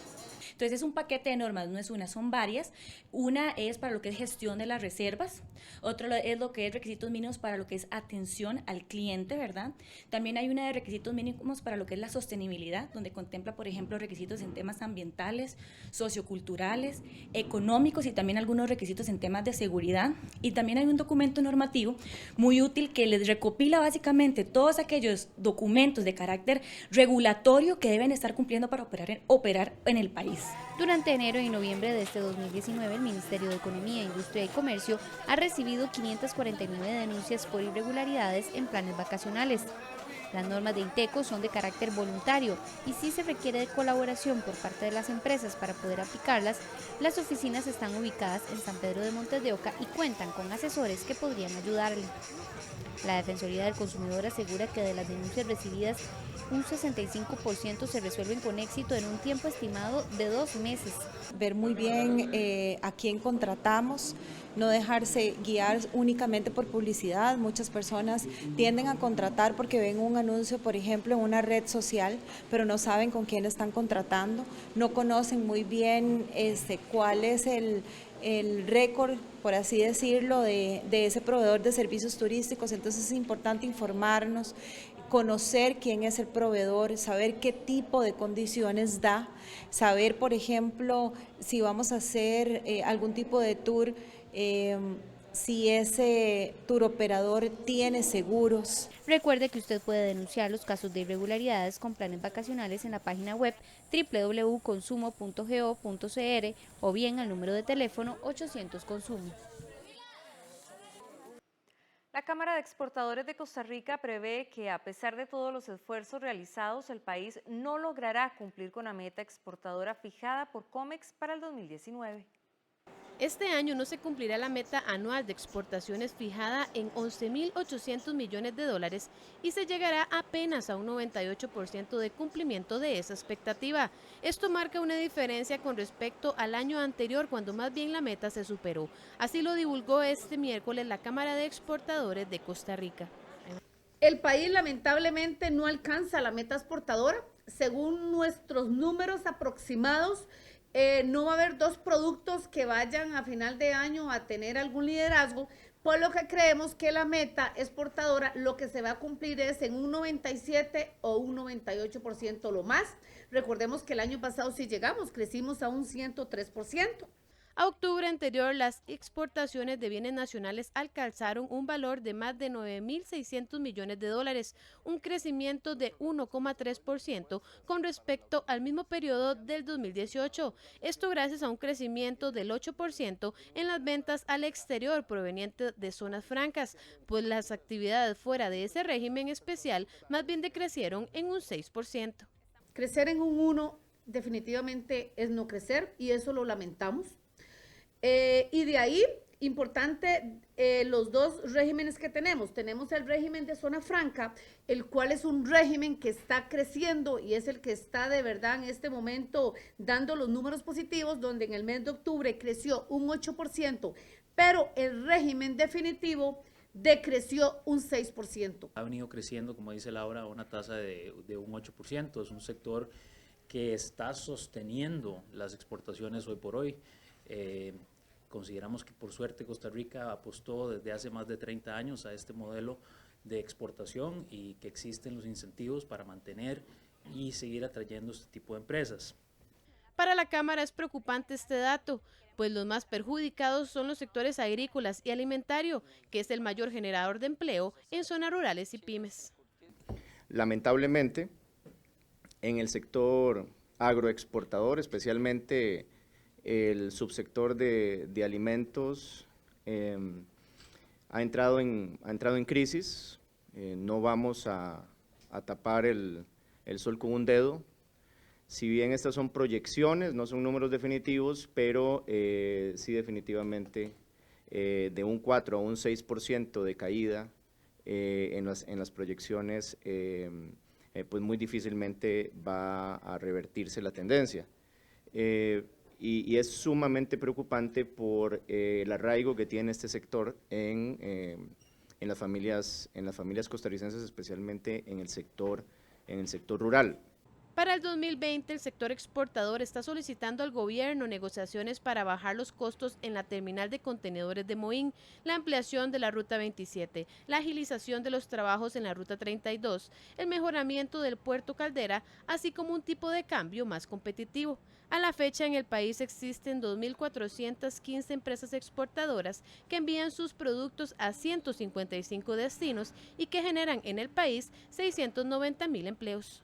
Entonces es un paquete de normas, no es una, son varias. Una es para lo que es gestión de las reservas, otro es lo que es requisitos mínimos para lo que es atención al cliente, ¿verdad? También hay una de requisitos mínimos para lo que es la sostenibilidad, donde contempla, por ejemplo, requisitos en temas ambientales, socioculturales, económicos y también algunos requisitos en temas de seguridad. Y también hay un documento normativo muy útil que les recopila básicamente todos aquellos documentos de carácter regulatorio que deben estar cumpliendo para operar en el país. Durante enero y noviembre de este 2019, el Ministerio de Economía, Industria y Comercio ha recibido 549 denuncias por irregularidades en planes vacacionales. Las normas de Inteco son de carácter voluntario y si se requiere de colaboración por parte de las empresas para poder aplicarlas, las oficinas están ubicadas en San Pedro de Montes de Oca y cuentan con asesores que podrían ayudarle. La Defensoría del Consumidor asegura que de las denuncias recibidas, un 65% se resuelven con éxito en un tiempo estimado de 2 meses. Ver muy bien a quién contratamos, no dejarse guiar únicamente por publicidad. Muchas personas tienden a contratar porque ven un anuncio, por ejemplo, en una red social, pero no saben con quién están contratando, no conocen muy bien cuál es el récord, por así decirlo, de ese proveedor de servicios turísticos. Entonces es importante informarnos, conocer quién es el proveedor, saber qué tipo de condiciones da, saber, por ejemplo, si vamos a hacer algún tipo de tour, si ese tour operador tiene seguros. Recuerde que usted puede denunciar los casos de irregularidades con planes vacacionales en la página web www.consumo.go.cr o bien al número de teléfono 800 Consumo. La Cámara de Exportadores de Costa Rica prevé que, a pesar de todos los esfuerzos realizados, el país no logrará cumplir con la meta exportadora fijada por COMEX para el 2019. Este año no se cumplirá la meta anual de exportaciones fijada en 11.800 millones de dólares y se llegará apenas a un 98% de cumplimiento de esa expectativa. Esto marca una diferencia con respecto al año anterior, cuando más bien la meta se superó. Así lo divulgó este miércoles la Cámara de Exportadores de Costa Rica. El país lamentablemente no alcanza la meta exportadora. Según nuestros números aproximados, no va a haber 2 productos que vayan a final de año a tener algún liderazgo, por lo que creemos que la meta exportadora lo que se va a cumplir es en un 97 o un 98% lo más. Recordemos que el año pasado sí llegamos, crecimos a un 103%. A octubre anterior, las exportaciones de bienes nacionales alcanzaron un valor de más de 9.600 millones de dólares, un crecimiento de 1,3% con respecto al mismo periodo del 2018. Esto gracias a un crecimiento del 8% en las ventas al exterior provenientes de zonas francas, pues las actividades fuera de ese régimen especial más bien decrecieron en un 6%. Crecer en un 1 definitivamente es no crecer y eso lo lamentamos. Y de ahí, importante, los dos regímenes que tenemos. Tenemos el régimen de zona franca, el cual es un régimen que está creciendo y es el que está de verdad en este momento dando los números positivos, donde en el mes de octubre creció un 8%, pero el régimen definitivo decreció un 6%. Ha venido creciendo, como dice Laura, a una tasa de un 8%. Es un sector que está sosteniendo las exportaciones hoy por hoy. Consideramos que por suerte Costa Rica apostó desde hace más de 30 años a este modelo de exportación y que existen los incentivos para mantener y seguir atrayendo este tipo de empresas. Para la Cámara es preocupante este dato, pues los más perjudicados son los sectores agrícolas y alimentario, que es el mayor generador de empleo en zonas rurales y pymes. Lamentablemente, en el sector agroexportador, especialmente el subsector de alimentos, ha entrado en crisis. No vamos a tapar el sol con un dedo. Si bien estas son proyecciones, no son números definitivos, pero sí definitivamente de un 4 a un 6% de caída en las proyecciones, pues muy difícilmente va a revertirse la tendencia. Y es sumamente preocupante por el arraigo que tiene este sector en las familias costarricenses, especialmente en el sector rural. Para el 2020, el sector exportador está solicitando al gobierno negociaciones para bajar los costos en la terminal de contenedores de Moín, la ampliación de la Ruta 27, la agilización de los trabajos en la Ruta 32, el mejoramiento del Puerto Caldera, así como un tipo de cambio más competitivo. A la fecha, en el país existen 2.415 empresas exportadoras que envían sus productos a 155 destinos y que generan en el país 690.000 empleos.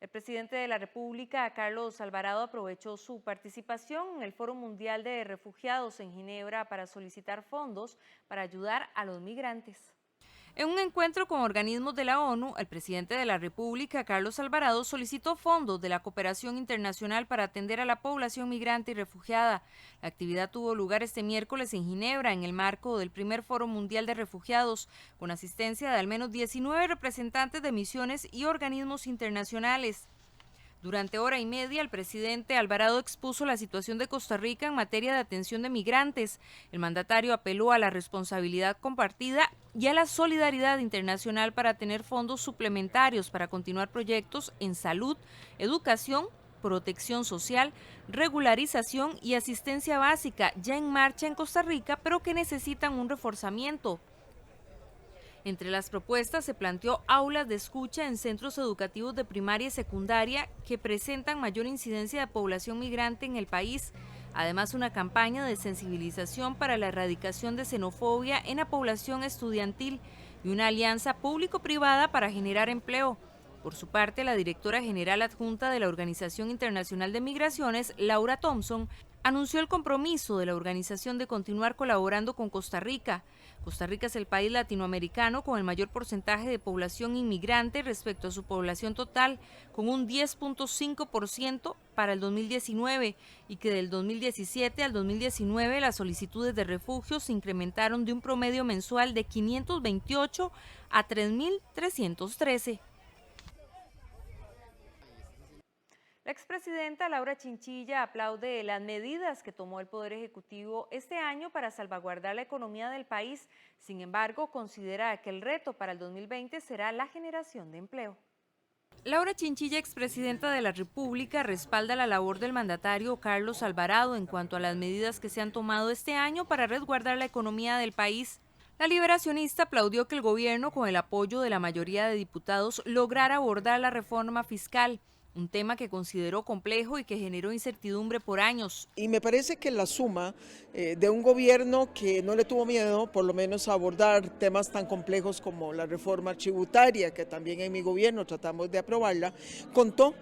El presidente de la República, Carlos Alvarado, aprovechó su participación en el Foro Mundial de Refugiados en Ginebra para solicitar fondos para ayudar a los migrantes. En un encuentro con organismos de la ONU, el presidente de la República, Carlos Alvarado, solicitó fondos de la cooperación internacional para atender a la población migrante y refugiada. La actividad tuvo lugar este miércoles en Ginebra, en el marco del primer Foro Mundial de Refugiados, con asistencia de al menos 19 representantes de misiones y organismos internacionales. Durante hora y media, el presidente Alvarado expuso la situación de Costa Rica en materia de atención de migrantes. El mandatario apeló a la responsabilidad compartida y a la solidaridad internacional para tener fondos suplementarios para continuar proyectos en salud, educación, protección social, regularización y asistencia básica ya en marcha en Costa Rica, pero que necesitan un reforzamiento. Entre las propuestas se planteó aulas de escucha en centros educativos de primaria y secundaria que presentan mayor incidencia de población migrante en el país. Además, una campaña de sensibilización para la erradicación de xenofobia en la población estudiantil y una alianza público-privada para generar empleo. Por su parte, la directora general adjunta de la Organización Internacional de Migraciones, Laura Thompson, anunció el compromiso de la organización de continuar colaborando con Costa Rica. Costa Rica es el país latinoamericano con el mayor porcentaje de población inmigrante respecto a su población total, con un 10.5% para el 2019, y que del 2017 al 2019 las solicitudes de refugio se incrementaron de un promedio mensual de 528 a 3.313. La expresidenta Laura Chinchilla aplaude las medidas que tomó el Poder Ejecutivo este año para salvaguardar la economía del país. Sin embargo, considera que el reto para el 2020 será la generación de empleo. Laura Chinchilla, expresidenta de la República, respalda la labor del mandatario Carlos Alvarado en cuanto a las medidas que se han tomado este año para resguardar la economía del país. La liberacionista aplaudió que el gobierno, con el apoyo de la mayoría de diputados, lograra abordar la reforma fiscal, un tema que consideró complejo y que generó incertidumbre por años. Y me parece que la suma de un gobierno que no le tuvo miedo, por lo menos, a abordar temas tan complejos como la reforma tributaria, que también en mi gobierno tratamos de aprobarla, contó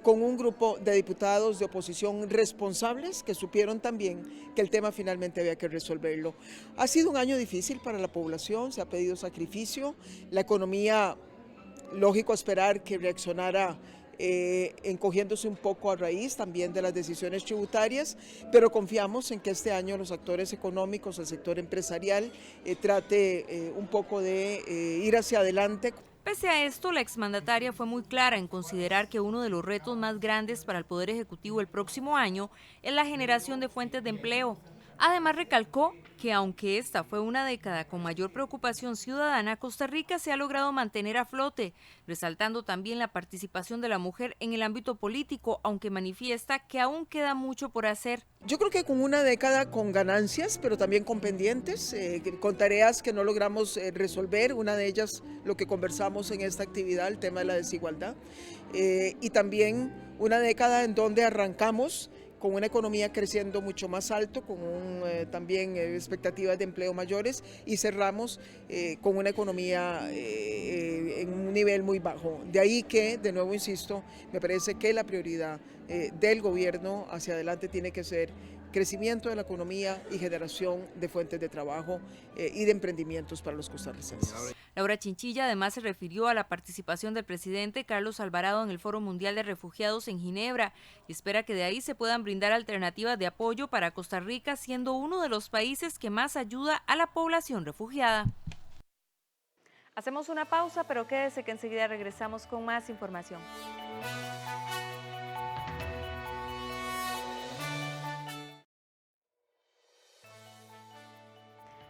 con un grupo de diputados de oposición responsables que supieron también que el tema finalmente había que resolverlo. Ha sido un año difícil para la población, se ha pedido sacrificio, la economía, lógico esperar que reaccionara encogiéndose un poco a raíz también de las decisiones tributarias, pero confiamos en que este año los actores económicos, el sector empresarial, trate un poco de ir hacia adelante. Pese a esto, la exmandataria fue muy clara en considerar que uno de los retos más grandes para el Poder Ejecutivo el próximo año es la generación de fuentes de empleo. Además, recalcó que aunque esta fue una década con mayor preocupación ciudadana, Costa Rica se ha logrado mantener a flote, resaltando también la participación de la mujer en el ámbito político, aunque manifiesta que aún queda mucho por hacer. Yo creo que con una década con ganancias, pero también con pendientes, con tareas que no logramos resolver, una de ellas lo que conversamos en esta actividad, el tema de la desigualdad, y también una década en donde arrancamos con una economía creciendo mucho más alto, con también expectativas de empleo mayores, y cerramos con una economía en un nivel muy bajo. De ahí que, de nuevo insisto, me parece que la prioridad del gobierno hacia adelante tiene que ser crecimiento de la economía y generación de fuentes de trabajo y de emprendimientos para los costarricenses. Laura Chinchilla además se refirió a la participación del presidente Carlos Alvarado en el Foro Mundial de Refugiados en Ginebra y espera que de ahí se puedan brindar alternativas de apoyo para Costa Rica, siendo uno de los países que más ayuda a la población refugiada. Hacemos una pausa, pero quédese que enseguida regresamos con más información.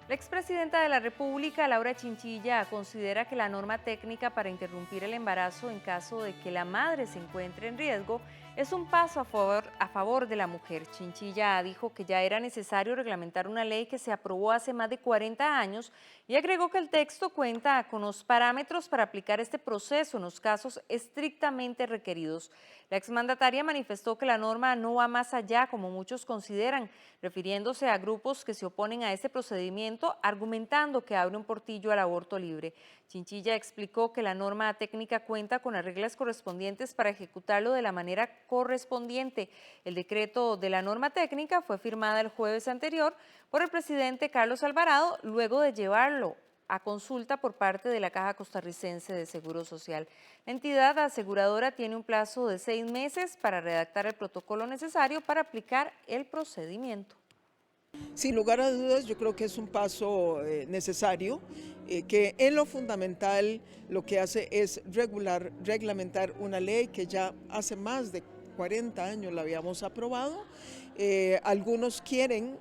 La expresidenta de la República, Laura Chinchilla, considera que la norma técnica para interrumpir el embarazo en caso de que la madre se encuentre en riesgo es un paso a favor de la mujer. Chinchilla dijo que ya era necesario reglamentar una ley que se aprobó hace más de 40 años y agregó que el texto cuenta con los parámetros para aplicar este proceso en los casos estrictamente requeridos. La exmandataria manifestó que la norma no va más allá, como muchos consideran, refiriéndose a grupos que se oponen a este procedimiento, argumentando que abre un portillo al aborto libre. Chinchilla explicó que la norma técnica cuenta con las reglas correspondientes para ejecutarlo de la manera correspondiente. El decreto de la norma técnica fue firmada el jueves anterior por el presidente Carlos Alvarado, luego de llevarlo a consulta por parte de la Caja Costarricense de Seguro Social. La entidad aseguradora tiene un plazo de 6 meses para redactar el protocolo necesario para aplicar el procedimiento. Sin lugar a dudas, yo creo que es un paso necesario, que en lo fundamental lo que hace es reglamentar una ley que ya hace más de 40 años la habíamos aprobado. Algunos quieren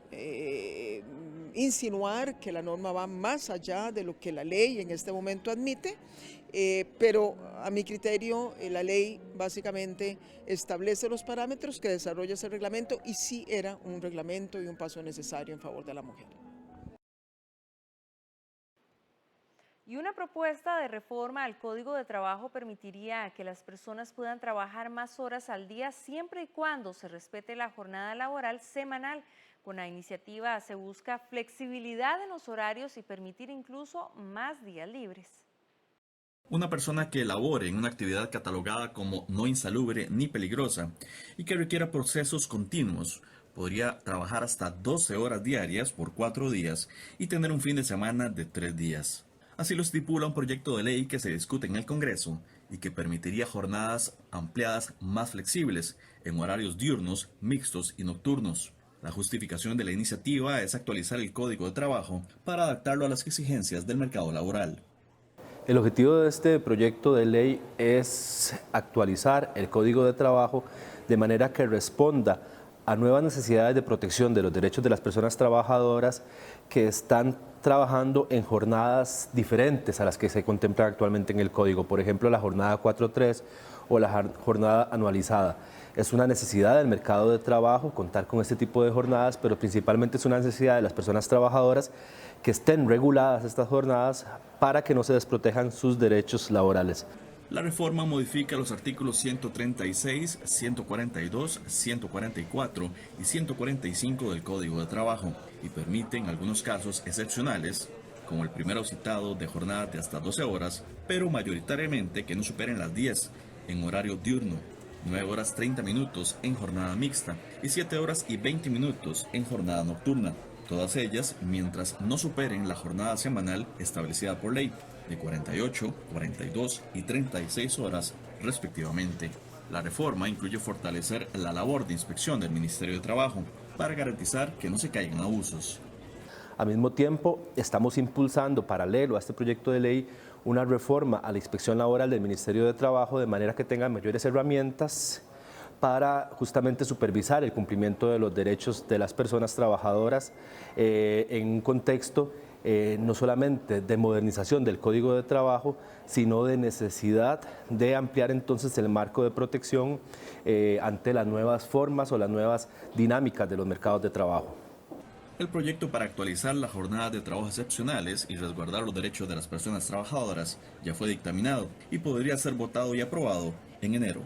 insinuar que la norma va más allá de lo que la ley en este momento admite, pero a mi criterio la ley básicamente establece los parámetros que desarrolla ese reglamento y sí era un reglamento y un paso necesario en favor de la mujer. Y una propuesta de reforma al Código de Trabajo permitiría que las personas puedan trabajar más horas al día siempre y cuando se respete la jornada laboral semanal. Con la iniciativa se busca flexibilidad en los horarios y permitir incluso más días libres. Una persona que elabore en una actividad catalogada como no insalubre ni peligrosa y que requiera procesos continuos podría trabajar hasta 12 horas diarias por 4 días y tener un fin de semana de 3 días. Así lo estipula un proyecto de ley que se discute en el Congreso y que permitiría jornadas ampliadas más flexibles en horarios diurnos, mixtos y nocturnos. La justificación de la iniciativa es actualizar el Código de Trabajo para adaptarlo a las exigencias del mercado laboral. El objetivo de este proyecto de ley es actualizar el Código de Trabajo de manera que responda a nuevas necesidades de protección de los derechos de las personas trabajadoras que están trabajando en jornadas diferentes a las que se contemplan actualmente en el Código, por ejemplo la jornada 4-3 o la jornada anualizada. Es una necesidad del mercado de trabajo contar con este tipo de jornadas, pero principalmente es una necesidad de las personas trabajadoras que estén reguladas estas jornadas para que no se desprotejan sus derechos laborales. La reforma modifica los artículos 136, 142, 144 y 145 del Código de Trabajo y permite en algunos casos excepcionales, como el primero citado de jornadas de hasta 12 horas, pero mayoritariamente que no superen las 10 en horario diurno, 9 horas 30 minutos en jornada mixta y 7 horas y 20 minutos en jornada nocturna, todas ellas mientras no superen la jornada semanal establecida por ley, de 48, 42 y 36 horas respectivamente. La reforma incluye fortalecer la labor de inspección del Ministerio de Trabajo para garantizar que no se caigan abusos. Al mismo tiempo, estamos impulsando, paralelo a este proyecto de ley, una reforma a la inspección laboral del Ministerio de Trabajo de manera que tenga mayores herramientas para justamente supervisar el cumplimiento de los derechos de las personas trabajadoras en un contexto no solamente de modernización del Código de Trabajo, sino de necesidad de ampliar entonces el marco de protección ante las nuevas formas o las nuevas dinámicas de los mercados de trabajo. El proyecto para actualizar las jornadas de trabajo excepcionales y resguardar los derechos de las personas trabajadoras ya fue dictaminado y podría ser votado y aprobado en enero.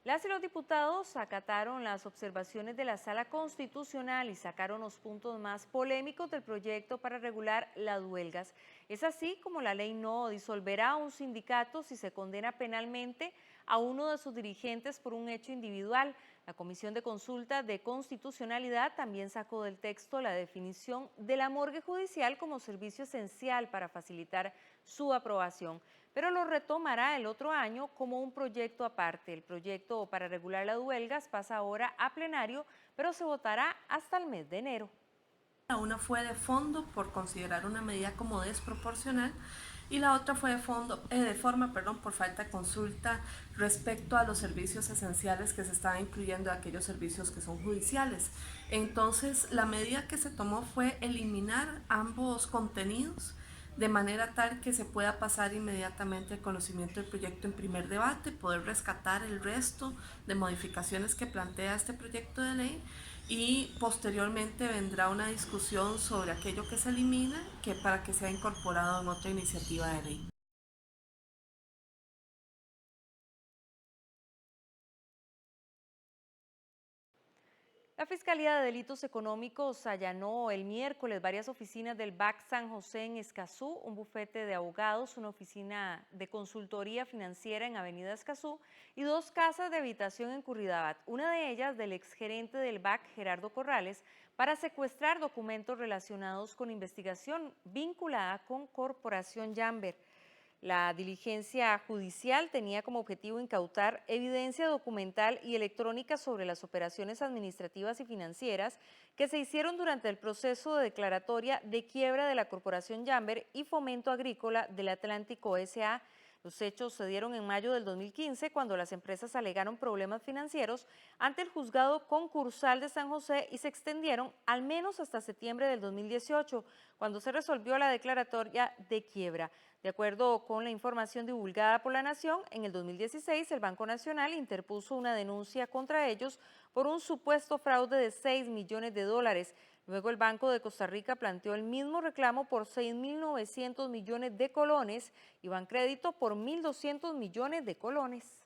Las y los diputados acataron las observaciones de la Sala Constitucional y sacaron los puntos más polémicos del proyecto para regular las huelgas. Es así como la ley no disolverá a un sindicato si se condena penalmente a uno de sus dirigentes por un hecho individual. La Comisión de Consulta de Constitucionalidad también sacó del texto la definición de la morgue judicial como servicio esencial para facilitar su aprobación, pero lo retomará el otro año como un proyecto aparte. El proyecto para regular las huelgas pasa ahora a plenario, pero se votará hasta el mes de enero. Una fue de fondo por considerar una medida como desproporcional y la otra fue de forma por falta de consulta respecto a los servicios esenciales que se estaban incluyendo aquellos servicios que son judiciales. Entonces, la medida que se tomó fue eliminar ambos contenidos de manera tal que se pueda pasar inmediatamente el conocimiento del proyecto en primer debate, poder rescatar el resto de modificaciones que plantea este proyecto de ley y posteriormente vendrá una discusión sobre aquello que se elimina para que sea incorporado en otra iniciativa de ley. La Fiscalía de Delitos Económicos allanó el miércoles varias oficinas del BAC San José en Escazú, un bufete de abogados, una oficina de consultoría financiera en Avenida Escazú y dos casas de habitación en Curridabat, una de ellas del exgerente del BAC, Gerardo Corrales, para secuestrar documentos relacionados con investigación vinculada con Corporación Jamber. La diligencia judicial tenía como objetivo incautar evidencia documental y electrónica sobre las operaciones administrativas y financieras que se hicieron durante el proceso de declaratoria de quiebra de la Corporación Jamber y Fomento Agrícola del Atlántico S.A. Los hechos se dieron en mayo del 2015 cuando las empresas alegaron problemas financieros ante el juzgado concursal de San José y se extendieron al menos hasta septiembre del 2018, cuando se resolvió la declaratoria de quiebra. De acuerdo con la información divulgada por La Nación, en el 2016 el Banco Nacional interpuso una denuncia contra ellos por un supuesto fraude de $6 millones. Luego el Banco de Costa Rica planteó el mismo reclamo por 6.900 millones de colones y Bancrédito por 1.200 millones de colones.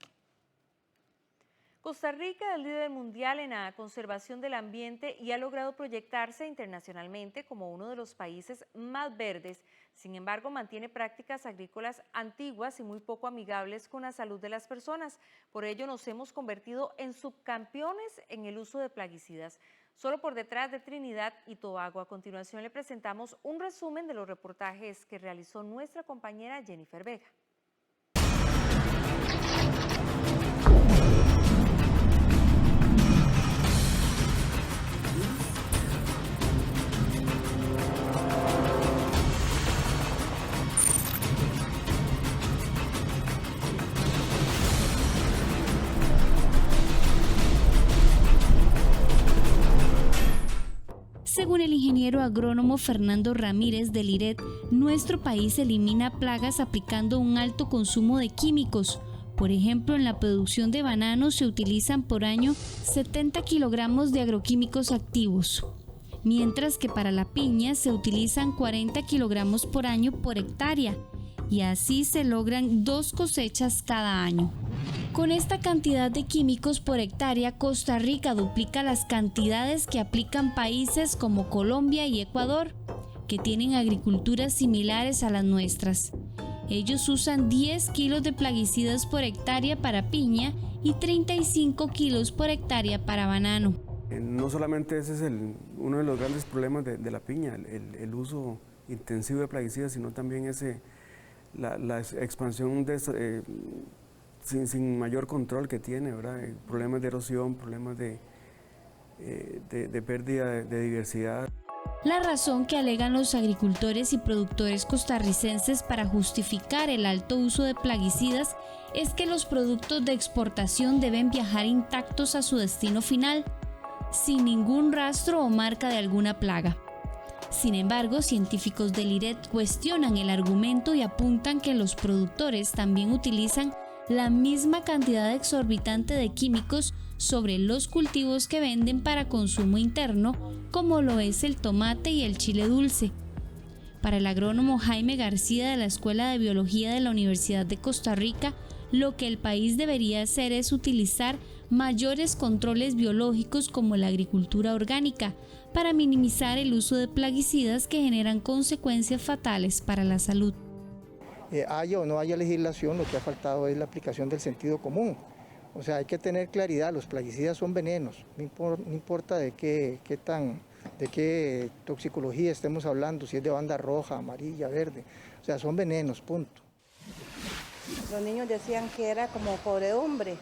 Costa Rica es líder mundial en la conservación del ambiente y ha logrado proyectarse internacionalmente como uno de los países más verdes. Sin embargo, mantiene prácticas agrícolas antiguas y muy poco amigables con la salud de las personas. Por ello, nos hemos convertido en subcampeones en el uso de plaguicidas, solo por detrás de Trinidad y Tobago. A continuación, le presentamos un resumen de los reportajes que realizó nuestra compañera Jennifer Vega. Según el ingeniero agrónomo Fernando Ramírez del IRET, nuestro país elimina plagas aplicando un alto consumo de químicos. Por ejemplo, en la producción de bananos se utilizan por año 70 kilogramos de agroquímicos activos, mientras que para la piña se utilizan 40 kilogramos por año por hectárea, y así se logran 2 cosechas cada año. Con esta cantidad de químicos por hectárea, Costa Rica duplica las cantidades que aplican países como Colombia y Ecuador, que tienen agriculturas similares a las nuestras. Ellos usan 10 kilos de plaguicidas por hectárea para piña y 35 kilos por hectárea para banano. No solamente ese es uno de los grandes problemas de la piña, el uso intensivo de plaguicidas, sino también la expansión sin mayor control que tiene, ¿verdad? Problemas de erosión, problemas de pérdida de diversidad. La razón que alegan los agricultores y productores costarricenses para justificar el alto uso de plaguicidas es que los productos de exportación deben viajar intactos a su destino final, sin ningún rastro o marca de alguna plaga. Sin embargo, científicos del IRET cuestionan el argumento y apuntan que los productores también utilizan la misma cantidad exorbitante de químicos sobre los cultivos que venden para consumo interno, como lo es el tomate y el chile dulce. Para el agrónomo Jaime García de la Escuela de Biología de la Universidad de Costa Rica, lo que el país debería hacer es utilizar mayores controles biológicos como la agricultura orgánica para minimizar el uso de plaguicidas que generan consecuencias fatales para la salud. Haya o no haya legislación, lo que ha faltado es la aplicación del sentido común. O sea, hay que tener claridad, los plaguicidas son venenos, no importa de qué toxicología estemos hablando, si es de banda roja, amarilla, verde, o sea, son venenos, punto. Los niños decían que era como podredumbre,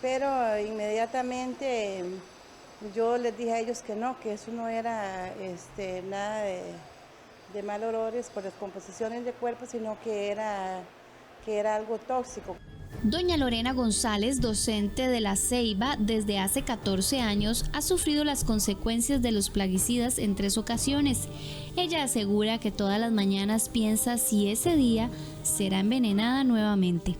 pero inmediatamente yo les dije a ellos que no, que eso no era nada de mal olores por descomposiciones de cuerpo, sino que era algo tóxico. Doña Lorena González, docente de La Ceiba desde hace 14 años, ha sufrido las consecuencias de los plaguicidas en 3 ocasiones. Ella asegura que todas las mañanas piensa si ese día será envenenada nuevamente.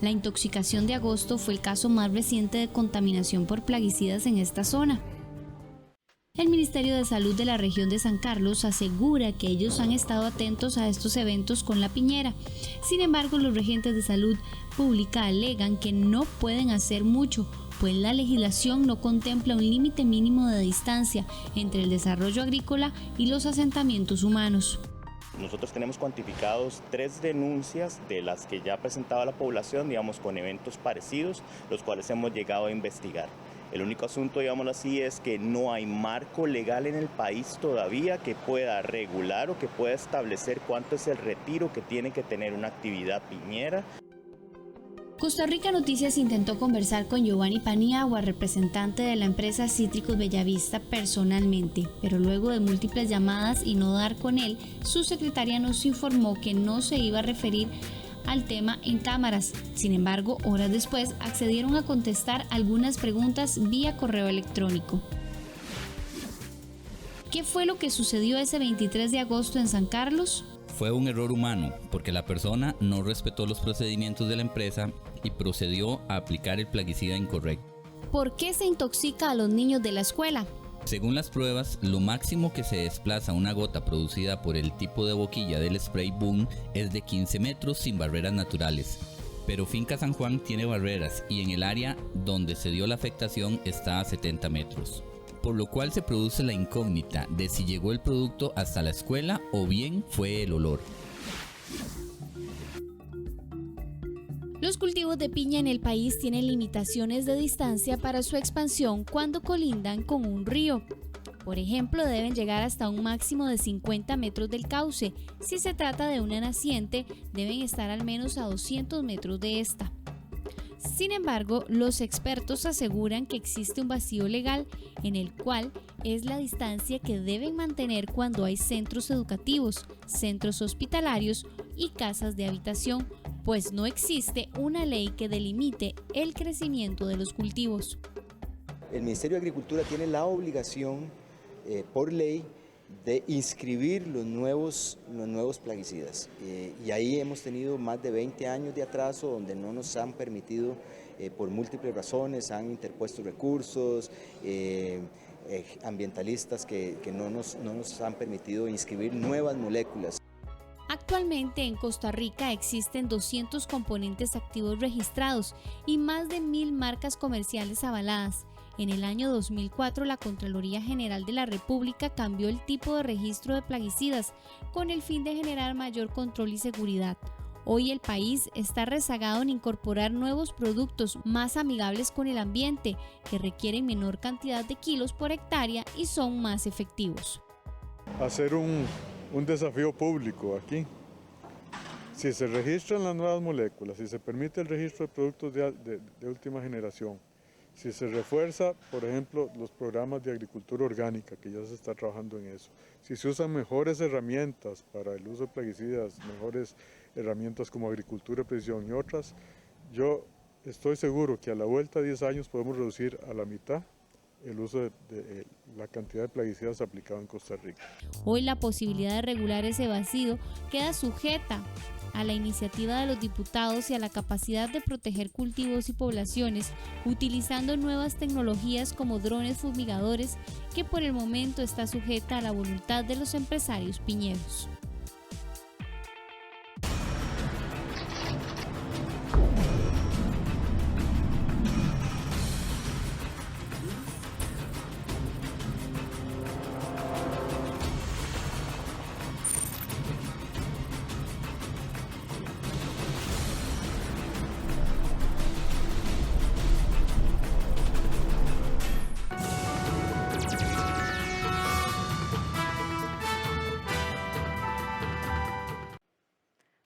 La intoxicación de agosto fue el caso más reciente de contaminación por plaguicidas en esta zona. El Ministerio de Salud de la región de San Carlos asegura que ellos han estado atentos a estos eventos con la piñera. Sin embargo, los regentes de salud pública alegan que no pueden hacer mucho, pues la legislación no contempla un límite mínimo de distancia entre el desarrollo agrícola y los asentamientos humanos. Nosotros tenemos cuantificados 3 denuncias de las que ya presentaba la población, digamos, con eventos parecidos, los cuales hemos llegado a investigar. El único asunto, digámoslo así, es que no hay marco legal en el país todavía que pueda regular o que pueda establecer cuánto es el retiro que tiene que tener una actividad piñera. Costa Rica Noticias intentó conversar con Giovanni Paniagua, representante de la empresa Cítricos Bellavista, personalmente, pero luego de múltiples llamadas y no dar con él, su secretaria nos informó que no se iba a referir al tema en cámaras. Sin embargo, horas después accedieron a contestar algunas preguntas vía correo electrónico. ¿Qué fue lo que sucedió ese 23 de agosto en San Carlos? Fue un error humano, porque la persona no respetó los procedimientos de la empresa y procedió a aplicar el plaguicida incorrecto. ¿Por qué se intoxica a los niños de la escuela? Según las pruebas, lo máximo que se desplaza una gota producida por el tipo de boquilla del spray boom es de 15 metros sin barreras naturales. Pero Finca San Juan tiene barreras y en el área donde se dio la afectación está a 70 metros. Por lo cual se produce la incógnita de si llegó el producto hasta la escuela o bien fue el olor. Los cultivos de piña en el país tienen limitaciones de distancia para su expansión cuando colindan con un río. Por ejemplo, deben llegar hasta un máximo de 50 metros del cauce. Si se trata de una naciente, deben estar al menos a 200 metros de esta. Sin embargo, los expertos aseguran que existe un vacío legal en el cual es la distancia que deben mantener cuando hay centros educativos, centros hospitalarios y casas de habitación, pues no existe una ley que delimite el crecimiento de los cultivos. El Ministerio de Agricultura tiene la obligación por ley de inscribir los nuevos plaguicidas. Y ahí hemos tenido más de 20 años de atraso donde no nos han permitido, por múltiples razones, han interpuesto recursos, ambientalistas que no nos han permitido inscribir nuevas moléculas. Actualmente en Costa Rica existen 200 componentes activos registrados y más de 1000 marcas comerciales avaladas. En el año 2004, la Contraloría General de la República cambió el tipo de registro de plaguicidas con el fin de generar mayor control y seguridad. Hoy el país está rezagado en incorporar nuevos productos más amigables con el ambiente, que requieren menor cantidad de kilos por hectárea y son más efectivos. Hacer un desafío público aquí. Si se registran las nuevas moléculas, si se permite el registro de productos de última generación, si se refuerza, por ejemplo, los programas de agricultura orgánica, que ya se está trabajando en eso, si se usan mejores herramientas para el uso de plaguicidas, mejores herramientas como agricultura de precisión y otras, yo estoy seguro que a la vuelta de 10 años podemos reducir a la mitad el uso de la cantidad de plaguicidas aplicado en Costa Rica. Hoy la posibilidad de regular ese vacío queda sujeta a la iniciativa de los diputados y a la capacidad de proteger cultivos y poblaciones utilizando nuevas tecnologías como drones fumigadores, que por el momento está sujeta a la voluntad de los empresarios piñeros.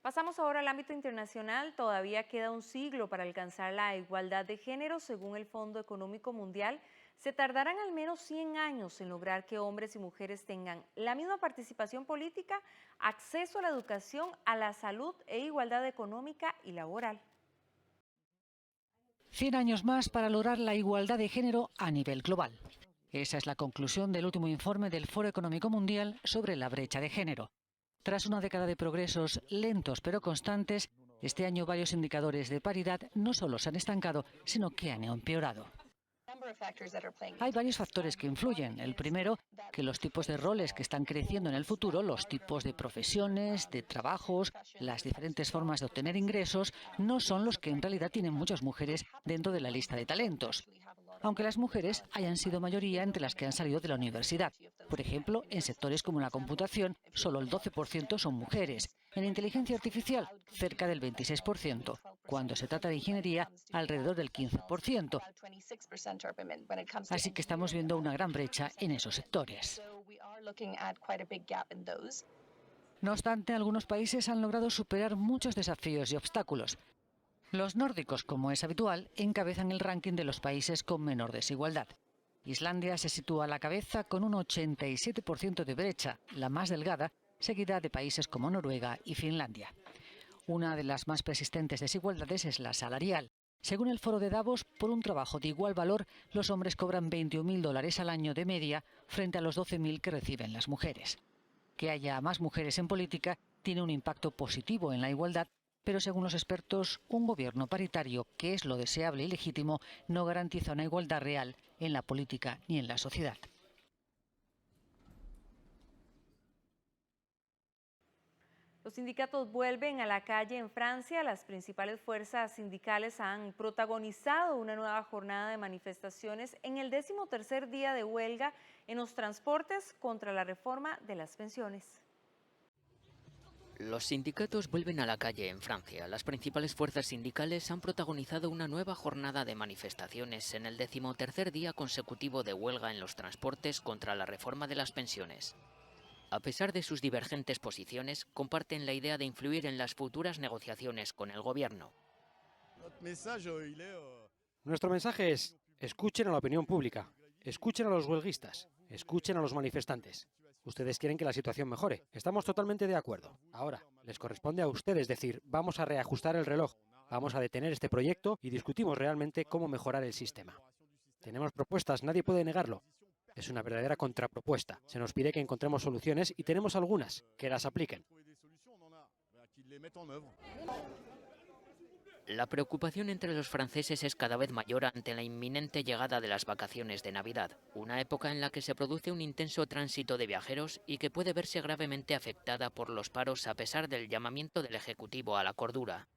Pasamos ahora al ámbito internacional. Todavía queda un siglo para alcanzar la igualdad de género. Según el Fondo Económico Mundial, se tardarán al menos 100 años en lograr que hombres y mujeres tengan la misma participación política, acceso a la educación, a la salud e igualdad económica y laboral. 100 años más para lograr la igualdad de género a nivel global. Esa es la conclusión del último informe del Foro Económico Mundial sobre la brecha de género. Tras una década de progresos lentos pero constantes, este año varios indicadores de paridad no solo se han estancado, sino que han empeorado. Hay varios factores que influyen. El primero, que los tipos de roles que están creciendo en el futuro, los tipos de profesiones, de trabajos, las diferentes formas de obtener ingresos, no son los que en realidad tienen muchas mujeres dentro de la lista de talentos. Aunque las mujeres hayan sido mayoría entre las que han salido de la universidad. Por ejemplo, en sectores como la computación, solo el 12% son mujeres. En inteligencia artificial, cerca del 26%. Cuando se trata de ingeniería, alrededor del 15%. Así que estamos viendo una gran brecha en esos sectores. No obstante, algunos países han logrado superar muchos desafíos y obstáculos. Los nórdicos, como es habitual, encabezan el ranking de los países con menor desigualdad. Islandia se sitúa a la cabeza con un 87% de brecha, la más delgada, seguida de países como Noruega y Finlandia. Una de las más persistentes desigualdades es la salarial. Según el Foro de Davos, por un trabajo de igual valor, los hombres cobran $21.000 al año de media frente a los 12.000 que reciben las mujeres. Que haya más mujeres en política tiene un impacto positivo en la igualdad, pero según los expertos, un gobierno paritario, que es lo deseable y legítimo, no garantiza una igualdad real en la política ni en la sociedad. Los sindicatos vuelven a la calle en Francia. Las principales fuerzas sindicales han protagonizado una nueva jornada de manifestaciones en el 13º día de huelga en los transportes contra la reforma de las pensiones. Los sindicatos vuelven a la calle en Francia. Las principales fuerzas sindicales han protagonizado una nueva jornada de manifestaciones en el 13º día consecutivo de huelga en los transportes contra la reforma de las pensiones. A pesar de sus divergentes posiciones, comparten la idea de influir en las futuras negociaciones con el gobierno. Nuestro mensaje es: escuchen a la opinión pública, escuchen a los huelguistas, escuchen a los manifestantes. Ustedes quieren que la situación mejore. Estamos totalmente de acuerdo. Ahora, les corresponde a ustedes decir: vamos a reajustar el reloj, vamos a detener este proyecto y discutimos realmente cómo mejorar el sistema. Tenemos propuestas, nadie puede negarlo. Es una verdadera contrapropuesta. Se nos pide que encontremos soluciones y tenemos algunas, que las apliquen. La preocupación entre los franceses es cada vez mayor ante la inminente llegada de las vacaciones de Navidad, una época en la que se produce un intenso tránsito de viajeros y que puede verse gravemente afectada por los paros a pesar del llamamiento del Ejecutivo a la cordura.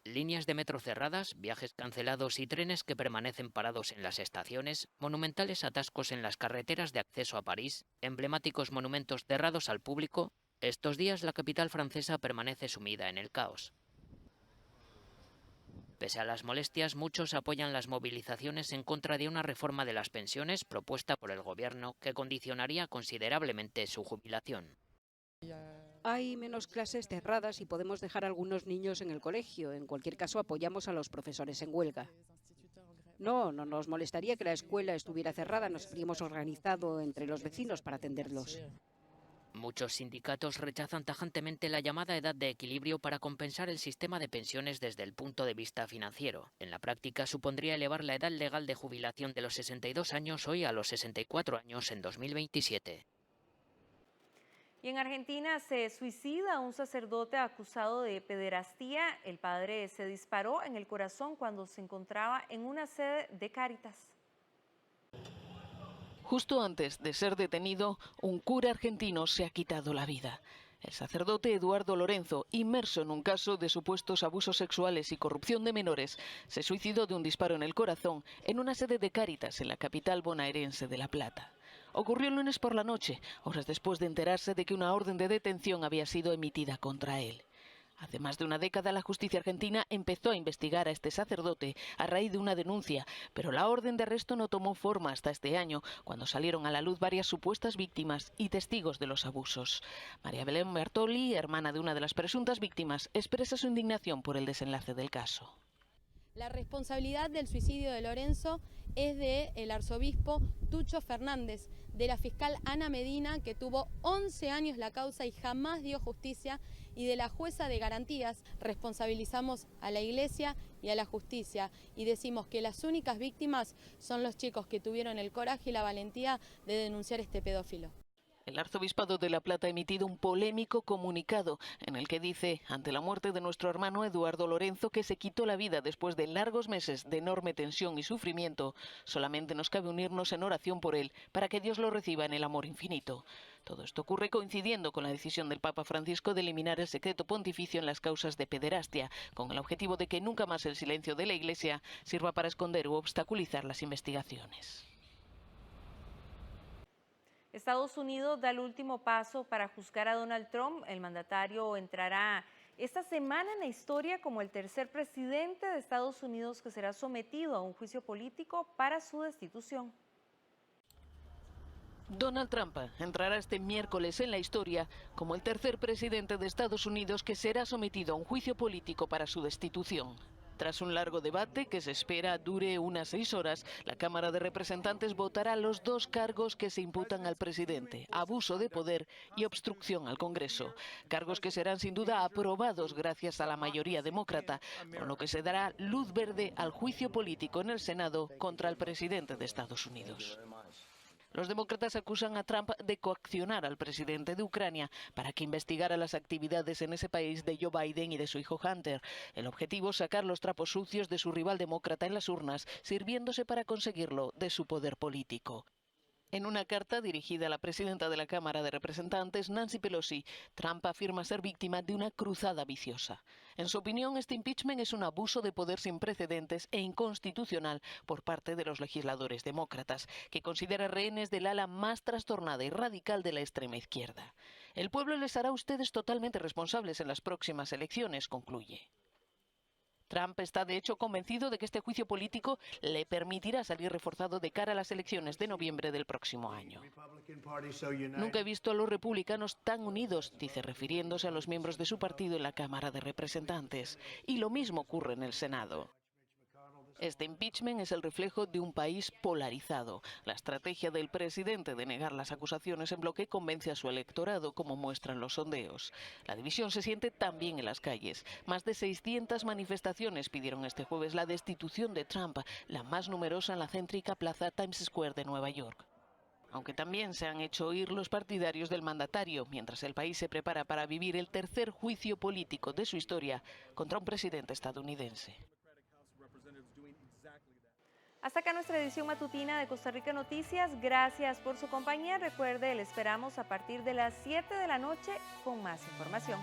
Líneas de metro cerradas, viajes cancelados y trenes que permanecen parados en las estaciones, monumentales atascos en las carreteras de acceso a París, emblemáticos monumentos cerrados al público. Estos días la capital francesa permanece sumida en el caos. Pese a las molestias, muchos apoyan las movilizaciones en contra de una reforma de las pensiones propuesta por el gobierno que condicionaría considerablemente su jubilación. Hay menos clases cerradas y podemos dejar a algunos niños en el colegio. En cualquier caso, apoyamos a los profesores en huelga. No nos molestaría que la escuela estuviera cerrada. Nos habríamos organizado entre los vecinos para atenderlos. Muchos sindicatos rechazan tajantemente la llamada edad de equilibrio para compensar el sistema de pensiones desde el punto de vista financiero. En la práctica supondría elevar la edad legal de jubilación de los 62 años hoy a los 64 años en 2027. Y en Argentina se suicida un sacerdote acusado de pederastía. El padre se disparó en el corazón cuando se encontraba en una sede de Cáritas. Justo antes de ser detenido, un cura argentino se ha quitado la vida. El sacerdote Eduardo Lorenzo, inmerso en un caso de supuestos abusos sexuales y corrupción de menores, se suicidó de un disparo en el corazón en una sede de Cáritas en la capital bonaerense de La Plata. Ocurrió el lunes por la noche, horas después de enterarse de que una orden de detención había sido emitida contra él. Hace más de una década la justicia argentina empezó a investigar a este sacerdote a raíz de una denuncia, pero la orden de arresto no tomó forma hasta este año, cuando salieron a la luz varias supuestas víctimas y testigos de los abusos. María Belén Bertoli, hermana de una de las presuntas víctimas, expresa su indignación por el desenlace del caso. La responsabilidad del suicidio de Lorenzo es del arzobispo Tucho Fernández, de la fiscal Ana Medina, que tuvo 11 años la causa y jamás dio justicia, y de la jueza de garantías. Responsabilizamos a la Iglesia y a la justicia y decimos que las únicas víctimas son los chicos que tuvieron el coraje y la valentía de denunciar este pedófilo. El Arzobispado de La Plata ha emitido un polémico comunicado en el que dice, ante la muerte de nuestro hermano Eduardo Lorenzo, que se quitó la vida después de largos meses de enorme tensión y sufrimiento, solamente nos cabe unirnos en oración por él, para que Dios lo reciba en el amor infinito. Todo esto ocurre coincidiendo con la decisión del Papa Francisco de eliminar el secreto pontificio en las causas de pederastia, con el objetivo de que nunca más el silencio de la Iglesia sirva para esconder u obstaculizar las investigaciones. Estados Unidos da el último paso para juzgar a Donald Trump. El mandatario entrará esta semana en la historia como el tercer presidente de Estados Unidos que será sometido a un juicio político para su destitución. Donald Trump entrará este miércoles en la historia como el tercer presidente de Estados Unidos que será sometido a un juicio político para su destitución. Tras un largo debate que se espera dure unas 6 horas, la Cámara de Representantes votará los 2 cargos que se imputan al presidente: abuso de poder y obstrucción al Congreso. Cargos que serán sin duda aprobados gracias a la mayoría demócrata, con lo que se dará luz verde al juicio político en el Senado contra el presidente de Estados Unidos. Los demócratas acusan a Trump de coaccionar al presidente de Ucrania para que investigara las actividades en ese país de Joe Biden y de su hijo Hunter. El objetivo es sacar los trapos sucios de su rival demócrata en las urnas, sirviéndose para conseguirlo de su poder político. En una carta dirigida a la presidenta de la Cámara de Representantes, Nancy Pelosi, Trump afirma ser víctima de una cruzada viciosa. En su opinión, este impeachment es un abuso de poder sin precedentes e inconstitucional por parte de los legisladores demócratas, que considera rehenes del ala más trastornada y radical de la extrema izquierda. El pueblo les hará a ustedes totalmente responsables en las próximas elecciones, concluye. Trump está de hecho convencido de que este juicio político le permitirá salir reforzado de cara a las elecciones de noviembre del próximo año. Nunca he visto a los republicanos tan unidos, dice, refiriéndose a los miembros de su partido en la Cámara de Representantes. Y lo mismo ocurre en el Senado. Este impeachment es el reflejo de un país polarizado. La estrategia del presidente de negar las acusaciones en bloque convence a su electorado, como muestran los sondeos. La división se siente también en las calles. Más de 600 manifestaciones pidieron este jueves la destitución de Trump, la más numerosa en la céntrica plaza Times Square de Nueva York. Aunque también se han hecho oír los partidarios del mandatario, mientras el país se prepara para vivir el tercer juicio político de su historia contra un presidente estadounidense. Hasta acá nuestra edición matutina de Costa Rica Noticias. Gracias por su compañía. Recuerde, le esperamos a partir de las 7 de la noche con más información.